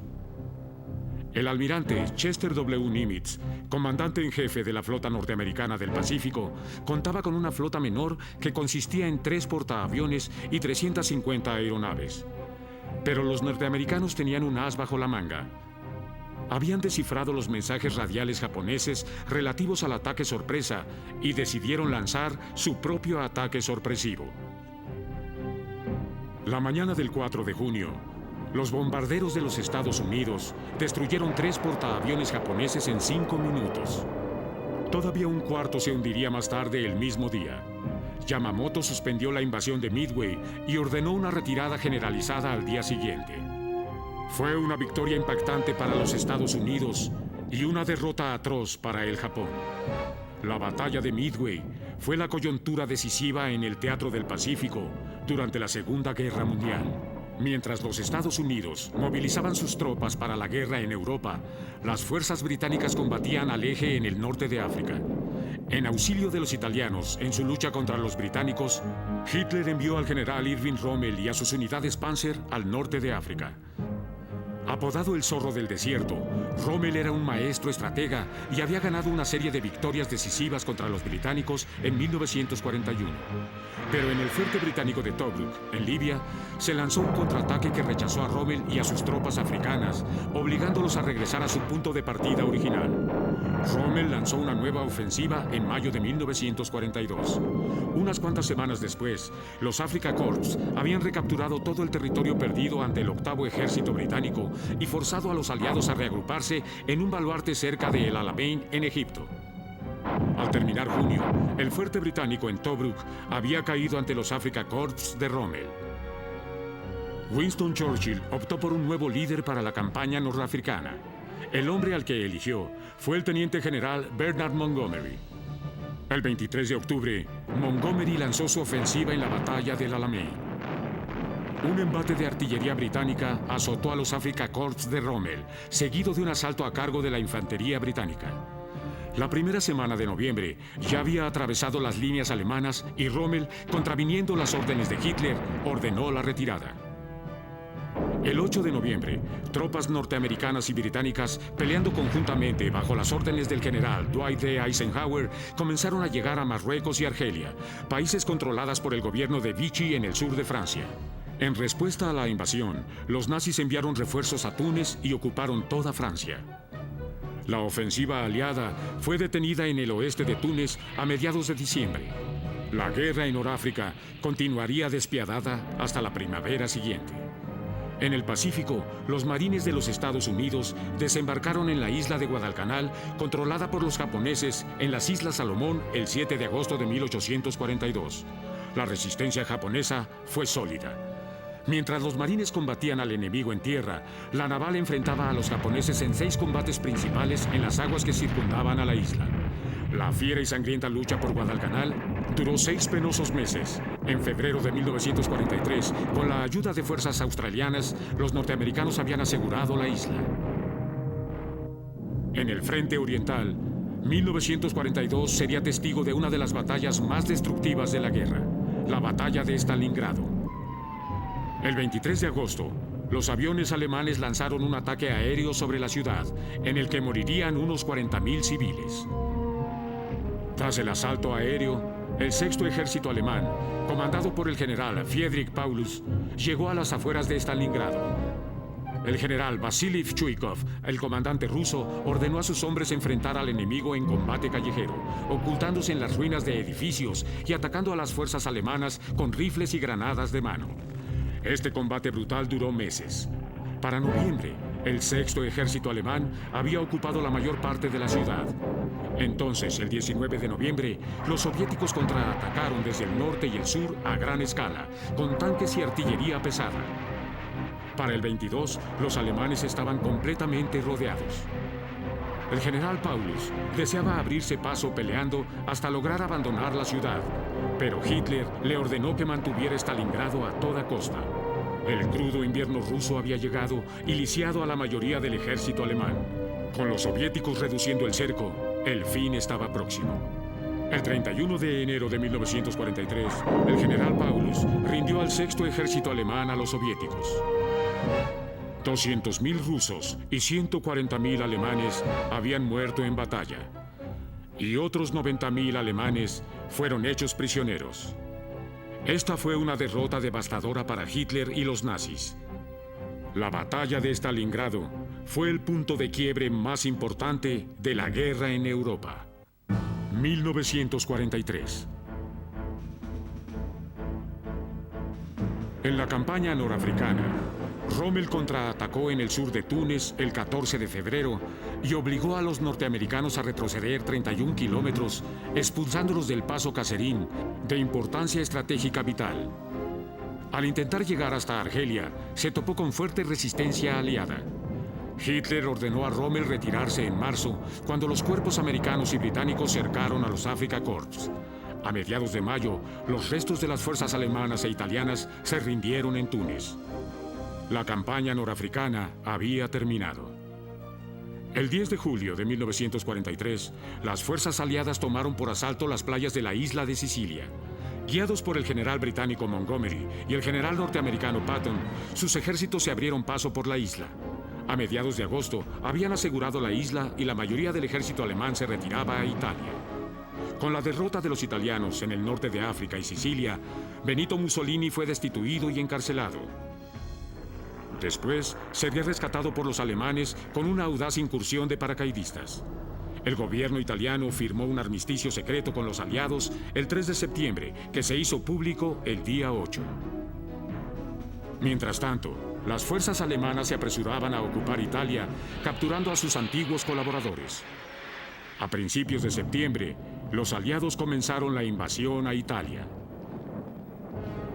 El almirante Chester W. Nimitz, comandante en jefe de la flota norteamericana del Pacífico, contaba con una flota menor que consistía en 3 portaaviones y 350 aeronaves. Pero los norteamericanos tenían un as bajo la manga. Habían descifrado los mensajes radiales japoneses relativos al ataque sorpresa y decidieron lanzar su propio ataque sorpresivo. La mañana del 4 de junio, los bombarderos de los Estados Unidos destruyeron 3 portaaviones japoneses en 5 minutos. Todavía un cuarto se hundiría más tarde el mismo día. Yamamoto suspendió la invasión de Midway y ordenó una retirada generalizada al día siguiente. Fue una victoria impactante para los Estados Unidos y una derrota atroz para el Japón. La batalla de Midway fue la coyuntura decisiva en el teatro del Pacífico durante la Segunda Guerra Mundial. Mientras los Estados Unidos movilizaban sus tropas para la guerra en Europa, las fuerzas británicas combatían al eje en el norte de África. En auxilio de los italianos en su lucha contra los británicos, Hitler envió al general Erwin Rommel y a sus unidades Panzer al norte de África. Apodado el Zorro del Desierto, Rommel era un maestro estratega y había ganado una serie de victorias decisivas contra los británicos en 1941. Pero en el fuerte británico de Tobruk, en Libia, se lanzó un contraataque que rechazó a Rommel y a sus tropas africanas, obligándolos a regresar a su punto de partida original. Rommel lanzó una nueva ofensiva en mayo de 1942. Unas cuantas semanas después, los Afrika Korps habían recapturado todo el territorio perdido ante el 8º Ejército Británico y forzado a los aliados a reagruparse en un baluarte cerca de El Alamein, en Egipto. Al terminar junio, el fuerte británico en Tobruk había caído ante los Afrika Korps de Rommel. Winston Churchill optó por un nuevo líder para la campaña norafricana. El hombre al que eligió fue el teniente general Bernard Montgomery. El 23 de octubre, Montgomery lanzó su ofensiva en la batalla del Alamein. Un embate de artillería británica azotó a los Afrika Korps de Rommel, seguido de un asalto a cargo de la infantería británica. La primera semana de noviembre ya había atravesado las líneas alemanas y Rommel, contraviniendo las órdenes de Hitler, ordenó la retirada. El 8 de noviembre, tropas norteamericanas y británicas, peleando conjuntamente bajo las órdenes del general Dwight D. Eisenhower, comenzaron a llegar a Marruecos y Argelia, países controladas por el gobierno de Vichy en el sur de Francia. En respuesta a la invasión, los nazis enviaron refuerzos a Túnez y ocuparon toda Francia. La ofensiva aliada fue detenida en el oeste de Túnez a mediados de diciembre. La guerra en Noráfrica continuaría despiadada hasta la primavera siguiente. En el Pacífico, los marines de los Estados Unidos desembarcaron en la isla de Guadalcanal, controlada por los japoneses, en las Islas Salomón el 7 de agosto de 1842. La resistencia japonesa fue sólida. Mientras los marines combatían al enemigo en tierra, la naval enfrentaba a los japoneses en 6 combates principales en las aguas que circundaban a la isla. La fiera y sangrienta lucha por Guadalcanal duró 6 penosos meses. En febrero de 1943, con la ayuda de fuerzas australianas, los norteamericanos habían asegurado la isla. En el frente oriental, 1942 sería testigo de una de las batallas más destructivas de la guerra, la batalla de Stalingrado. El 23 de agosto, los aviones alemanes lanzaron un ataque aéreo sobre la ciudad, en el que morirían unos 40.000 civiles. Tras el asalto aéreo, el 6º Ejército Alemán, comandado por el general Friedrich Paulus, llegó a las afueras de Stalingrado. El general Vasily Chuikov, el comandante ruso, ordenó a sus hombres enfrentar al enemigo en combate callejero, ocultándose en las ruinas de edificios y atacando a las fuerzas alemanas con rifles y granadas de mano. Este combate brutal duró meses. Para noviembre, el 6º Ejército Alemán había ocupado la mayor parte de la ciudad. Entonces, el 19 de noviembre, los soviéticos contraatacaron desde el norte y el sur a gran escala, con tanques y artillería pesada. Para el 22, los alemanes estaban completamente rodeados. El general Paulus deseaba abrirse paso peleando hasta lograr abandonar la ciudad, pero Hitler le ordenó que mantuviera Stalingrado a toda costa. El crudo invierno ruso había llegado y lisiado a la mayoría del ejército alemán. Con los soviéticos reduciendo el cerco, el fin estaba próximo. El 31 de enero de 1943, el general Paulus rindió al 6º Ejército Alemán a los soviéticos. 200.000 rusos y 140.000 alemanes habían muerto en batalla, y otros 90.000 alemanes fueron hechos prisioneros. Esta fue una derrota devastadora para Hitler y los nazis. La batalla de Stalingrado fue el punto de quiebre más importante de la guerra en Europa. 1943. En la campaña norafricana, Rommel contraatacó en el sur de Túnez el 14 de febrero y obligó a los norteamericanos a retroceder 31 kilómetros, expulsándolos del paso Kasserine, de importancia estratégica vital. Al intentar llegar hasta Argelia, se topó con fuerte resistencia aliada. Hitler ordenó a Rommel retirarse en marzo, cuando los cuerpos americanos y británicos cercaron a los Afrika Korps. A mediados de mayo, los restos de las fuerzas alemanas e italianas se rindieron en Túnez. La campaña norafricana había terminado. El 10 de julio de 1943, las fuerzas aliadas tomaron por asalto las playas de la isla de Sicilia. Guiados por el general británico Montgomery y el general norteamericano Patton, sus ejércitos se abrieron paso por la isla. A mediados de agosto, habían asegurado la isla y la mayoría del ejército alemán se retiraba a Italia. Con la derrota de los italianos en el norte de África y Sicilia, Benito Mussolini fue destituido y encarcelado. Después, sería rescatado por los alemanes con una audaz incursión de paracaidistas. El gobierno italiano firmó un armisticio secreto con los aliados el 3 de septiembre, que se hizo público el día 8. Mientras tanto, las fuerzas alemanas se apresuraban a ocupar Italia, capturando a sus antiguos colaboradores. A principios de septiembre, los aliados comenzaron la invasión a Italia.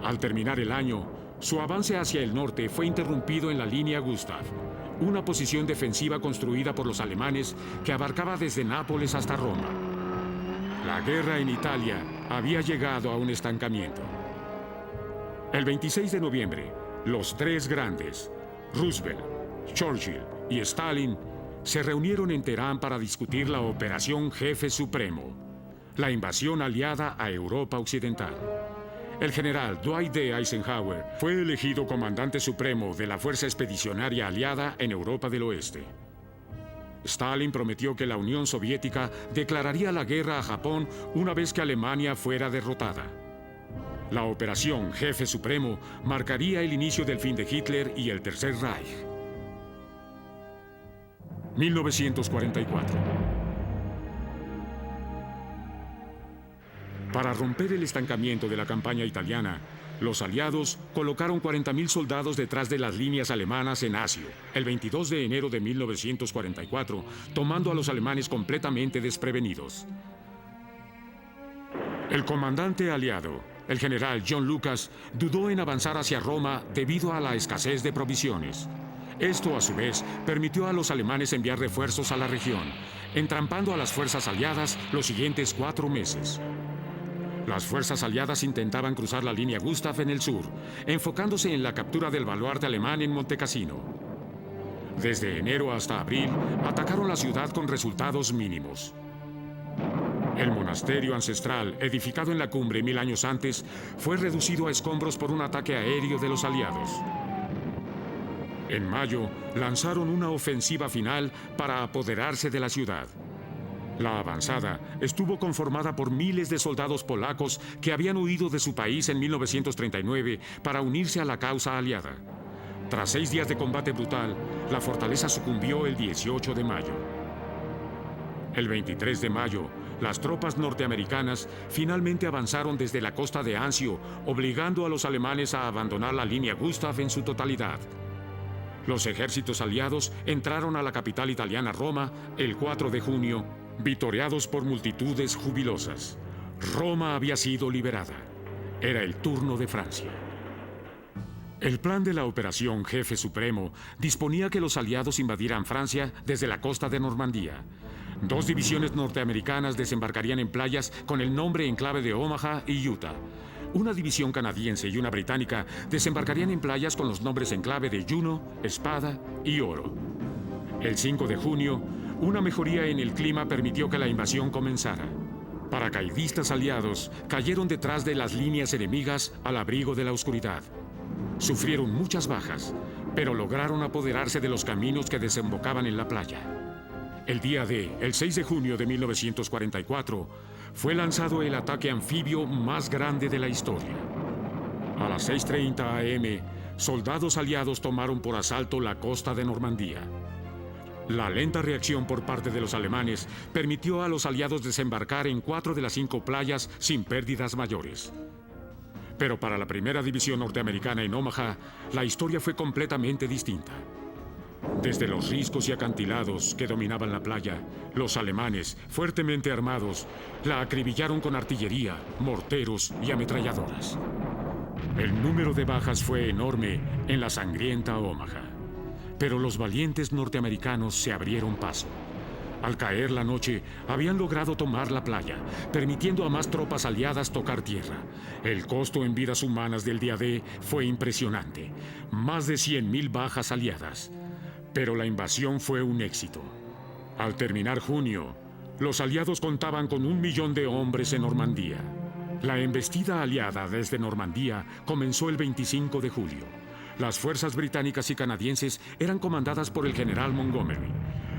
Al terminar el año, su avance hacia el norte fue interrumpido en la línea Gustav, una posición defensiva construida por los alemanes que abarcaba desde Nápoles hasta Roma. La guerra en Italia había llegado a un estancamiento. El 26 de noviembre, los tres grandes, Roosevelt, Churchill y Stalin, se reunieron en Teherán para discutir la Operación Jefe Supremo, la invasión aliada a Europa Occidental. El general Dwight D. Eisenhower fue elegido comandante supremo de la Fuerza Expedicionaria Aliada en Europa del Oeste. Stalin prometió que la Unión Soviética declararía la guerra a Japón una vez que Alemania fuera derrotada. La Operación Jefe Supremo marcaría el inicio del fin de Hitler y el Tercer Reich. 1944. Para romper el estancamiento de la campaña italiana, los aliados colocaron 40.000 soldados detrás de las líneas alemanas en Asio, el 22 de enero de 1944, tomando a los alemanes completamente desprevenidos. El comandante aliado, el general John Lucas, dudó en avanzar hacia Roma debido a la escasez de provisiones. Esto, a su vez, permitió a los alemanes enviar refuerzos a la región, entrampando a las fuerzas aliadas los siguientes 4 meses. Las fuerzas aliadas intentaban cruzar la línea Gustav en el sur, enfocándose en la captura del baluarte alemán en Montecassino. Desde enero hasta abril, atacaron la ciudad con resultados mínimos. El monasterio ancestral, edificado en la cumbre 1000 años antes, fue reducido a escombros por un ataque aéreo de los aliados. En mayo, lanzaron una ofensiva final para apoderarse de la ciudad. La avanzada estuvo conformada por miles de soldados polacos que habían huido de su país en 1939 para unirse a la causa aliada. Tras 6 días de combate brutal, la fortaleza sucumbió el 18 de mayo. El 23 de mayo, las tropas norteamericanas finalmente avanzaron desde la costa de Anzio, obligando a los alemanes a abandonar la línea Gustav en su totalidad. Los ejércitos aliados entraron a la capital italiana Roma el 4 de junio, vitoreados por multitudes jubilosas. Roma había sido liberada. Era el turno de Francia. El plan de la Operación Jefe Supremo disponía que los aliados invadieran Francia desde la costa de Normandía. 2 divisiones norteamericanas desembarcarían en playas con el nombre en clave de Omaha y Utah. Una división canadiense y una británica desembarcarían en playas con los nombres en clave de Juno, Espada y Oro. El 5 de junio, una mejoría en el clima permitió que la invasión comenzara. Paracaidistas aliados cayeron detrás de las líneas enemigas al abrigo de la oscuridad. Sufrieron muchas bajas, pero lograron apoderarse de los caminos que desembocaban en la playa. El 6 de junio de 1944, fue lanzado el ataque anfibio más grande de la historia. A las 6:30 a.m., soldados aliados tomaron por asalto la costa de Normandía. La lenta reacción por parte de los alemanes permitió a los aliados desembarcar en 4 de las 5 playas sin pérdidas mayores. Pero para la primera división norteamericana en Omaha, la historia fue completamente distinta. Desde los riscos y acantilados que dominaban la playa, los alemanes, fuertemente armados, la acribillaron con artillería, morteros y ametralladoras. El número de bajas fue enorme en la sangrienta Omaha. Pero los valientes norteamericanos se abrieron paso. Al caer la noche, habían logrado tomar la playa, permitiendo a más tropas aliadas tocar tierra. El costo en vidas humanas del día D fue impresionante. Más de 100.000 bajas aliadas. Pero la invasión fue un éxito. Al terminar junio, los aliados contaban con 1 millón de hombres en Normandía. La embestida aliada desde Normandía comenzó el 25 de julio. Las fuerzas británicas y canadienses eran comandadas por el general Montgomery.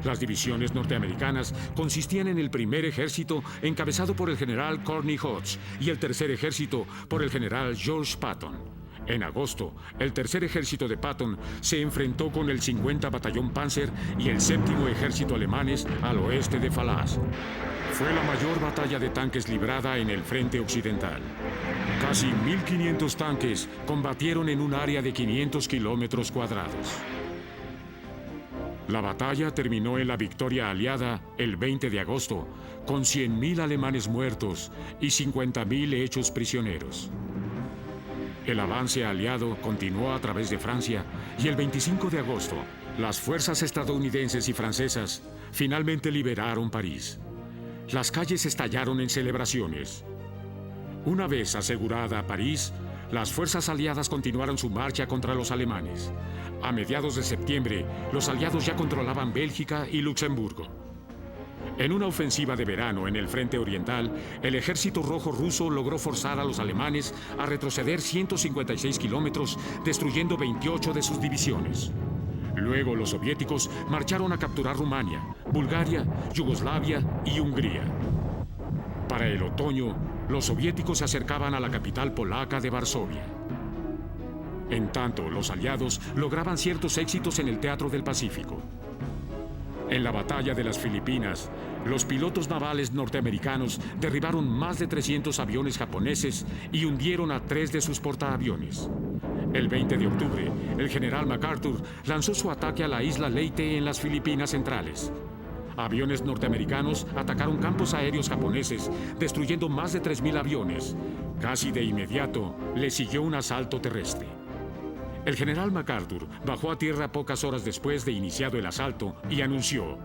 Las divisiones norteamericanas consistían en el primer ejército, encabezado por el general Courtney Hodge, y el tercer ejército por el general George Patton. En agosto, el tercer ejército de Patton se enfrentó con el 50 Batallón Panzer y el séptimo ejército alemanes al oeste de Falaz. Fue la mayor batalla de tanques librada en el frente occidental. Casi 1.500 tanques combatieron en un área de 500 kilómetros cuadrados. La batalla terminó en la victoria aliada el 20 de agosto, con 100.000 alemanes muertos y 50.000 hechos prisioneros. El avance aliado continuó a través de Francia y el 25 de agosto, las fuerzas estadounidenses y francesas finalmente liberaron París. Las calles estallaron en celebraciones. Una vez asegurada París, las fuerzas aliadas continuaron su marcha contra los alemanes. A mediados de septiembre, los aliados ya controlaban Bélgica y Luxemburgo. En una ofensiva de verano en el frente oriental, el ejército rojo ruso logró forzar a los alemanes a retroceder 156 kilómetros, destruyendo 28 de sus divisiones. Luego los soviéticos marcharon a capturar Rumania, Bulgaria, Yugoslavia y Hungría. Para el otoño, los soviéticos se acercaban a la capital polaca de Varsovia. En tanto, los aliados lograban ciertos éxitos en el Teatro del Pacífico. En la batalla de las Filipinas, los pilotos navales norteamericanos derribaron más de 300 aviones japoneses y hundieron a 3 de sus portaaviones. El 20 de octubre, el general MacArthur lanzó su ataque a la isla Leyte en las Filipinas centrales. Aviones norteamericanos atacaron campos aéreos japoneses, destruyendo más de 3.000 aviones. Casi de inmediato, le siguió un asalto terrestre. El general MacArthur bajó a tierra pocas horas después de iniciado el asalto y anunció: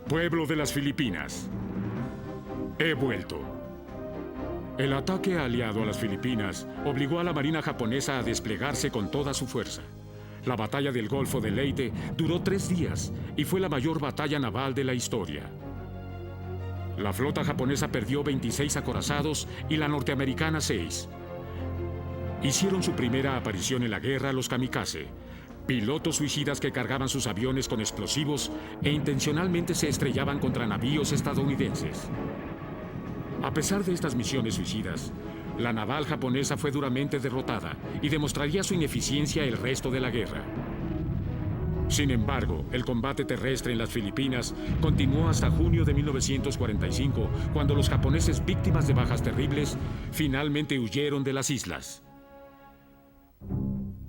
«Pueblo de las Filipinas, he vuelto». El ataque aliado a las Filipinas obligó a la marina japonesa a desplegarse con toda su fuerza. La batalla del Golfo de Leyte duró 3 días y fue la mayor batalla naval de la historia. La flota japonesa perdió 26 acorazados y la norteamericana 6. Hicieron su primera aparición en la guerra los kamikaze, pilotos suicidas que cargaban sus aviones con explosivos e intencionalmente se estrellaban contra navíos estadounidenses. A pesar de estas misiones suicidas, la naval japonesa fue duramente derrotada y demostraría su ineficiencia el resto de la guerra. Sin embargo, el combate terrestre en las Filipinas continuó hasta junio de 1945, cuando los japoneses, víctimas de bajas terribles, finalmente huyeron de las islas.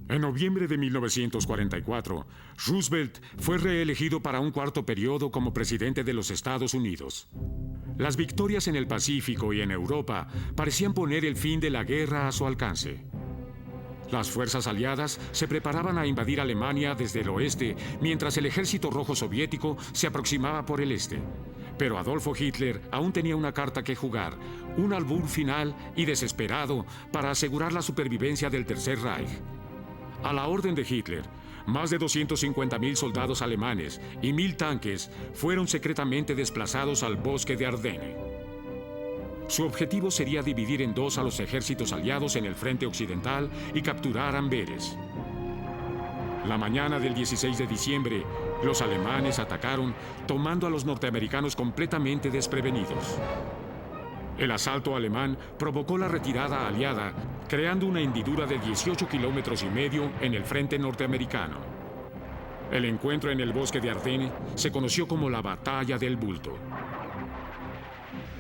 En noviembre de 1944, Roosevelt fue reelegido para un 4º periodo como presidente de los Estados Unidos. Las victorias en el Pacífico y en Europa parecían poner el fin de la guerra a su alcance. Las fuerzas aliadas se preparaban a invadir Alemania desde el oeste, mientras el ejército rojo soviético se aproximaba por el este. Pero Adolfo Hitler aún tenía una carta que jugar, un albur final y desesperado para asegurar la supervivencia del Tercer Reich. A la orden de Hitler, más de 250.000 soldados alemanes y 1.000 tanques fueron secretamente desplazados al bosque de Ardenne. Su objetivo sería dividir en 2 a los ejércitos aliados en el frente occidental y capturar Amberes. La mañana del 16 de diciembre, los alemanes atacaron, tomando a los norteamericanos completamente desprevenidos. El asalto alemán provocó la retirada aliada, creando una hendidura de 18,5 kilómetros en el frente norteamericano. El encuentro en el bosque de Ardenne se conoció como la Batalla del Bulto.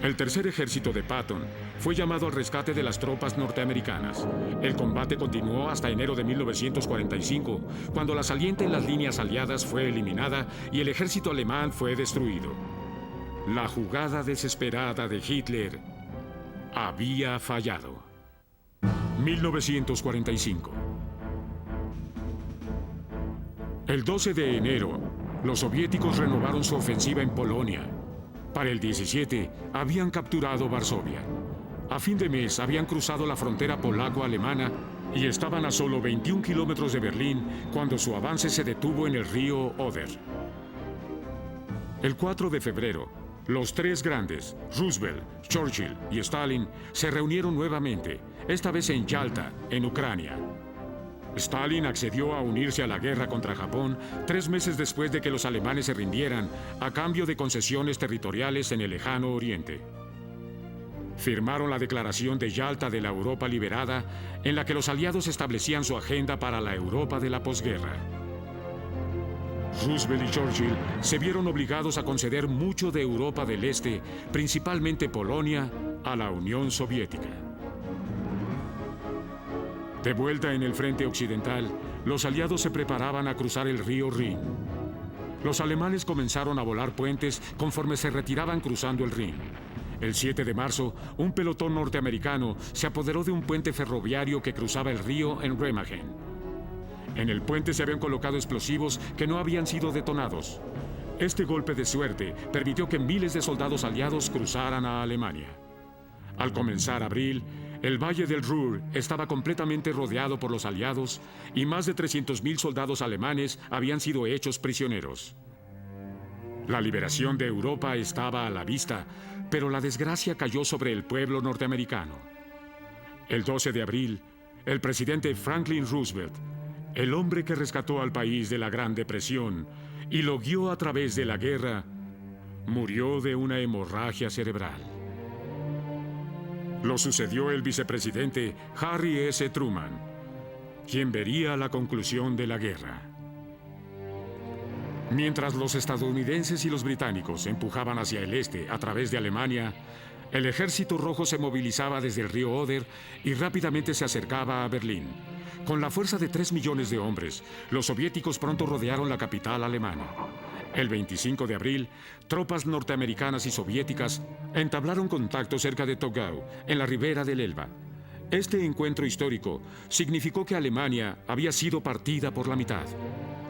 El tercer ejército de Patton fue llamado al rescate de las tropas norteamericanas. El combate continuó hasta enero de 1945, cuando la saliente en las líneas aliadas fue eliminada y el ejército alemán fue destruido. La jugada desesperada de Hitler había fallado. 1945. El 12 de enero, los soviéticos renovaron su ofensiva en Polonia. Para el 17, habían capturado Varsovia. A fin de mes, habían cruzado la frontera polaco-alemana y estaban a solo 21 kilómetros de Berlín cuando su avance se detuvo en el río Oder. El 4 de febrero, los 3 grandes, Roosevelt, Churchill y Stalin, se reunieron nuevamente, esta vez en Yalta, en Ucrania. Stalin accedió a unirse a la guerra contra Japón 3 meses después de que los alemanes se rindieran a cambio de concesiones territoriales en el lejano Oriente. Firmaron la Declaración de Yalta de la Europa Liberada, en la que los aliados establecían su agenda para la Europa de la posguerra. Roosevelt y Churchill se vieron obligados a conceder mucho de Europa del Este, principalmente Polonia, a la Unión Soviética. De vuelta en el frente occidental, los aliados se preparaban a cruzar el río Rin. Los alemanes comenzaron a volar puentes conforme se retiraban cruzando el Rin. El 7 de marzo, un pelotón norteamericano se apoderó de un puente ferroviario que cruzaba el río en Remagen. En el puente se habían colocado explosivos que no habían sido detonados. Este golpe de suerte permitió que miles de soldados aliados cruzaran a Alemania. Al comenzar abril, el Valle del Ruhr estaba completamente rodeado por los aliados y más de 300.000 soldados alemanes habían sido hechos prisioneros. La liberación de Europa estaba a la vista, pero la desgracia cayó sobre el pueblo norteamericano. El 12 de abril, el presidente Franklin Roosevelt, el hombre que rescató al país de la Gran Depresión y lo guió a través de la guerra, murió de una hemorragia cerebral. Lo sucedió el vicepresidente Harry S. Truman, quien vería la conclusión de la guerra. Mientras los estadounidenses y los británicos empujaban hacia el este a través de Alemania, el Ejército Rojo se movilizaba desde el río Oder y rápidamente se acercaba a Berlín. Con la fuerza de 3 millones de hombres, los soviéticos pronto rodearon la capital alemana. El 25 de abril, tropas norteamericanas y soviéticas entablaron contacto cerca de Torgau, en la ribera del Elba. Este encuentro histórico significó que Alemania había sido partida por la mitad.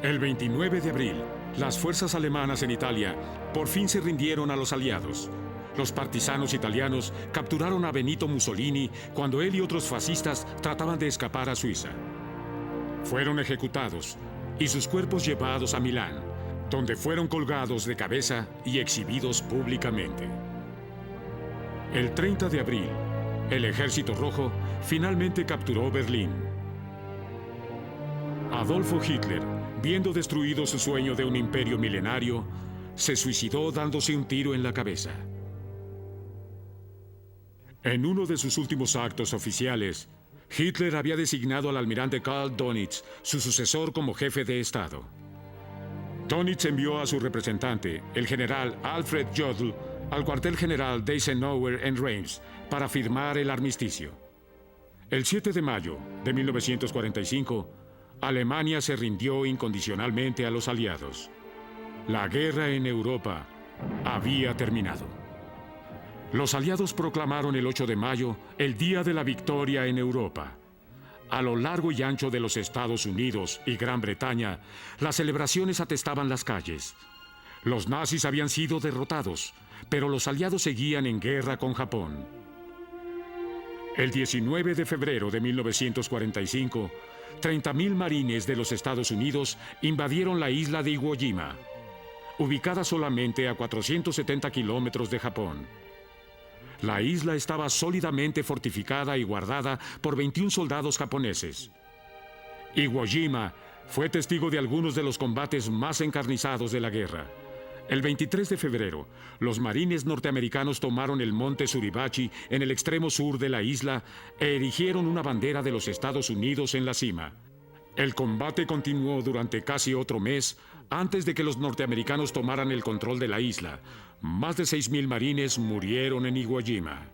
El 29 de abril, las fuerzas alemanas en Italia por fin se rindieron a los aliados. Los partisanos italianos capturaron a Benito Mussolini cuando él y otros fascistas trataban de escapar a Suiza. Fueron ejecutados y sus cuerpos llevados a Milán, donde fueron colgados de cabeza y exhibidos públicamente. El 30 de abril, el Ejército Rojo finalmente capturó Berlín. Adolfo Hitler, viendo destruido su sueño de un imperio milenario, se suicidó dándose un tiro en la cabeza. En uno de sus últimos actos oficiales, Hitler había designado al almirante Karl Dönitz, su sucesor, como jefe de Estado. Dönitz envió a su representante, el general Alfred Jodl, al cuartel general de Eisenhower en Reims para firmar el armisticio. El 7 de mayo de 1945, Alemania se rindió incondicionalmente a los aliados. La guerra en Europa había terminado. Los aliados proclamaron el 8 de mayo el Día de la Victoria en Europa. A lo largo y ancho de los Estados Unidos y Gran Bretaña, las celebraciones atestaban las calles. Los nazis habían sido derrotados, pero los aliados seguían en guerra con Japón. El 19 de febrero de 1945, 30.000 marines de los Estados Unidos invadieron la isla de Iwo Jima, ubicada solamente a 470 kilómetros de Japón. La isla estaba sólidamente fortificada y guardada por 21 soldados japoneses. Iwo Jima fue testigo de algunos de los combates más encarnizados de la guerra. El 23 de febrero, los marines norteamericanos tomaron el monte Suribachi en el extremo sur de la isla e erigieron una bandera de los Estados Unidos en la cima. El combate continuó durante casi otro mes antes de que los norteamericanos tomaran el control de la isla. Más de 6.000 marines murieron en Iwo Jima.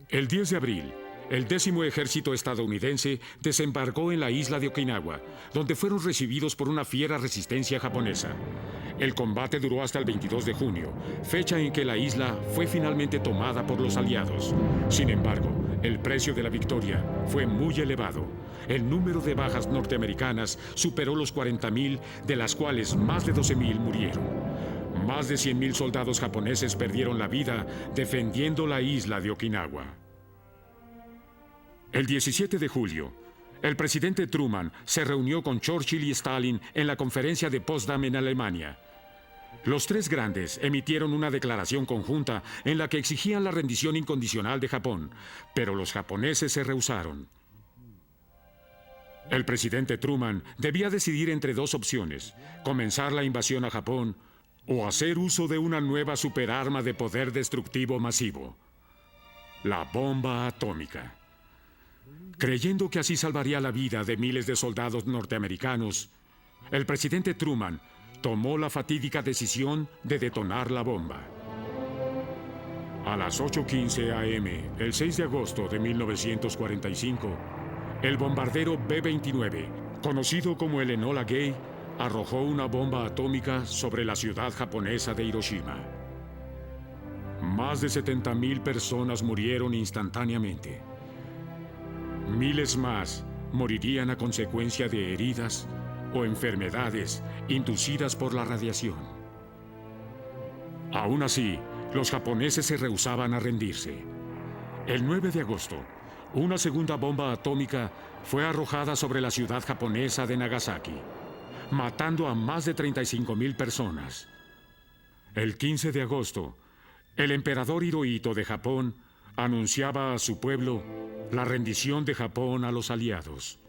El 10 de abril, el 10º Ejército estadounidense desembarcó en la isla de Okinawa, donde fueron recibidos por una fiera resistencia japonesa. El combate duró hasta el 22 de junio, fecha en que la isla fue finalmente tomada por los aliados. Sin embargo, el precio de la victoria fue muy elevado. El número de bajas norteamericanas superó los 40.000, de las cuales más de 12.000 murieron. Más de 100.000 soldados japoneses perdieron la vida defendiendo la isla de Okinawa. El 17 de julio, el presidente Truman se reunió con Churchill y Stalin en la conferencia de Potsdam en Alemania. Los tres grandes emitieron una declaración conjunta en la que exigían la rendición incondicional de Japón, pero los japoneses se rehusaron. El presidente Truman debía decidir entre dos opciones: comenzar la invasión a Japón o hacer uso de una nueva superarma de poder destructivo masivo, la bomba atómica. Creyendo que así salvaría la vida de miles de soldados norteamericanos, el presidente Truman tomó la fatídica decisión de detonar la bomba. A las 8:15 a.m., el 6 de agosto de 1945, el bombardero B-29, conocido como el Enola Gay, arrojó una bomba atómica sobre la ciudad japonesa de Hiroshima. Más de 70,000 personas murieron instantáneamente. Miles más morirían a consecuencia de heridas o enfermedades inducidas por la radiación. Aún así, los japoneses se rehusaban a rendirse. El 9 de agosto, una segunda bomba atómica fue arrojada sobre la ciudad japonesa de Nagasaki, matando a más de 35,000 personas. El 15 de agosto, el emperador Hirohito de Japón anunciaba a su pueblo la rendición de Japón a los aliados.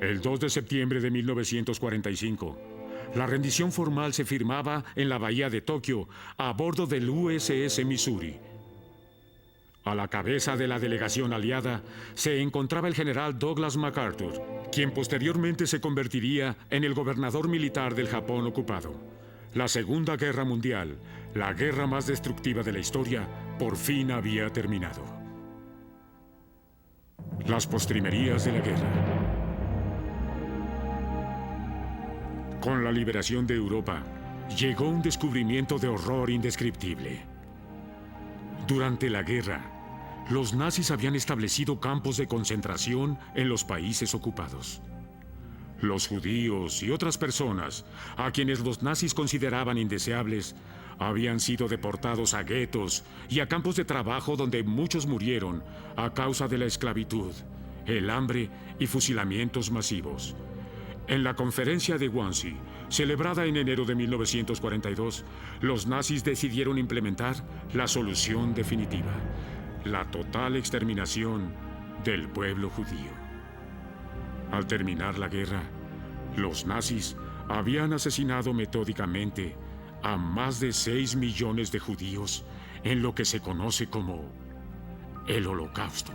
El 2 de septiembre de 1945, la rendición formal se firmaba en la bahía de Tokio a bordo del USS Missouri. A la cabeza de la delegación aliada se encontraba el general Douglas MacArthur, quien posteriormente se convertiría en el gobernador militar del Japón ocupado. La Segunda Guerra Mundial, la guerra más destructiva de la historia, por fin había terminado. Las postrimerías de la guerra. Con la liberación de Europa, llegó un descubrimiento de horror indescriptible. Durante la guerra, los nazis habían establecido campos de concentración en los países ocupados. Los judíos y otras personas, a quienes los nazis consideraban indeseables, habían sido deportados a guetos y a campos de trabajo donde muchos murieron a causa de la esclavitud, el hambre y fusilamientos masivos. En la conferencia de Wannsee, celebrada en enero de 1942, los nazis decidieron implementar la solución definitiva: la total exterminación del pueblo judío. Al terminar la guerra, los nazis habían asesinado metódicamente a más de 6 millones de judíos en lo que se conoce como el Holocausto.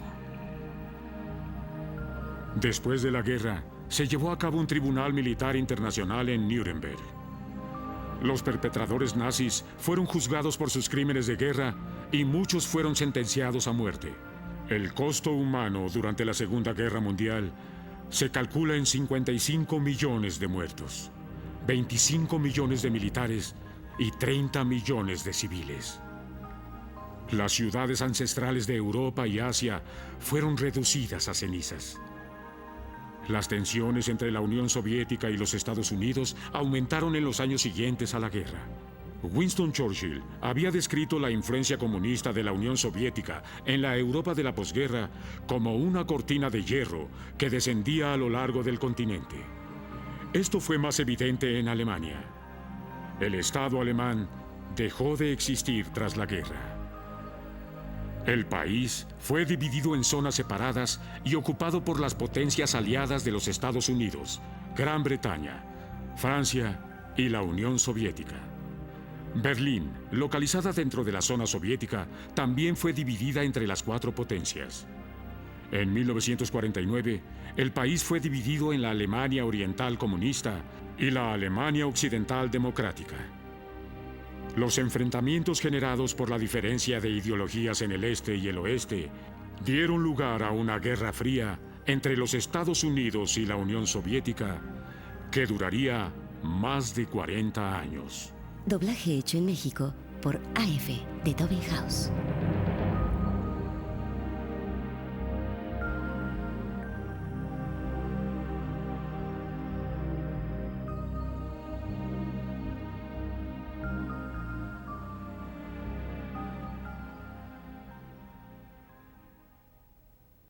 Después de la guerra, se llevó a cabo un tribunal militar internacional en Nuremberg. Los perpetradores nazis fueron juzgados por sus crímenes de guerra y muchos fueron sentenciados a muerte. El costo humano durante la Segunda Guerra Mundial se calcula en 55 millones de muertos, 25 millones de militares y 30 millones de civiles. Las ciudades ancestrales de Europa y Asia fueron reducidas a cenizas. Las tensiones entre la Unión Soviética y los Estados Unidos aumentaron en los años siguientes a la guerra. Winston Churchill había descrito la influencia comunista de la Unión Soviética en la Europa de la posguerra como una cortina de hierro que descendía a lo largo del continente. Esto fue más evidente en Alemania. El Estado alemán dejó de existir tras la guerra. El país fue dividido en zonas separadas y ocupado por las potencias aliadas de los Estados Unidos, Gran Bretaña, Francia y la Unión Soviética. Berlín, localizada dentro de la zona soviética, también fue dividida entre las 4 potencias. En 1949, el país fue dividido en la Alemania Oriental comunista y la Alemania Occidental democrática. Los enfrentamientos generados por la diferencia de ideologías en el este y el oeste dieron lugar a una guerra fría entre los Estados Unidos y la Unión Soviética que duraría más de 40 años. Doblaje hecho en México por AF de Tobin House.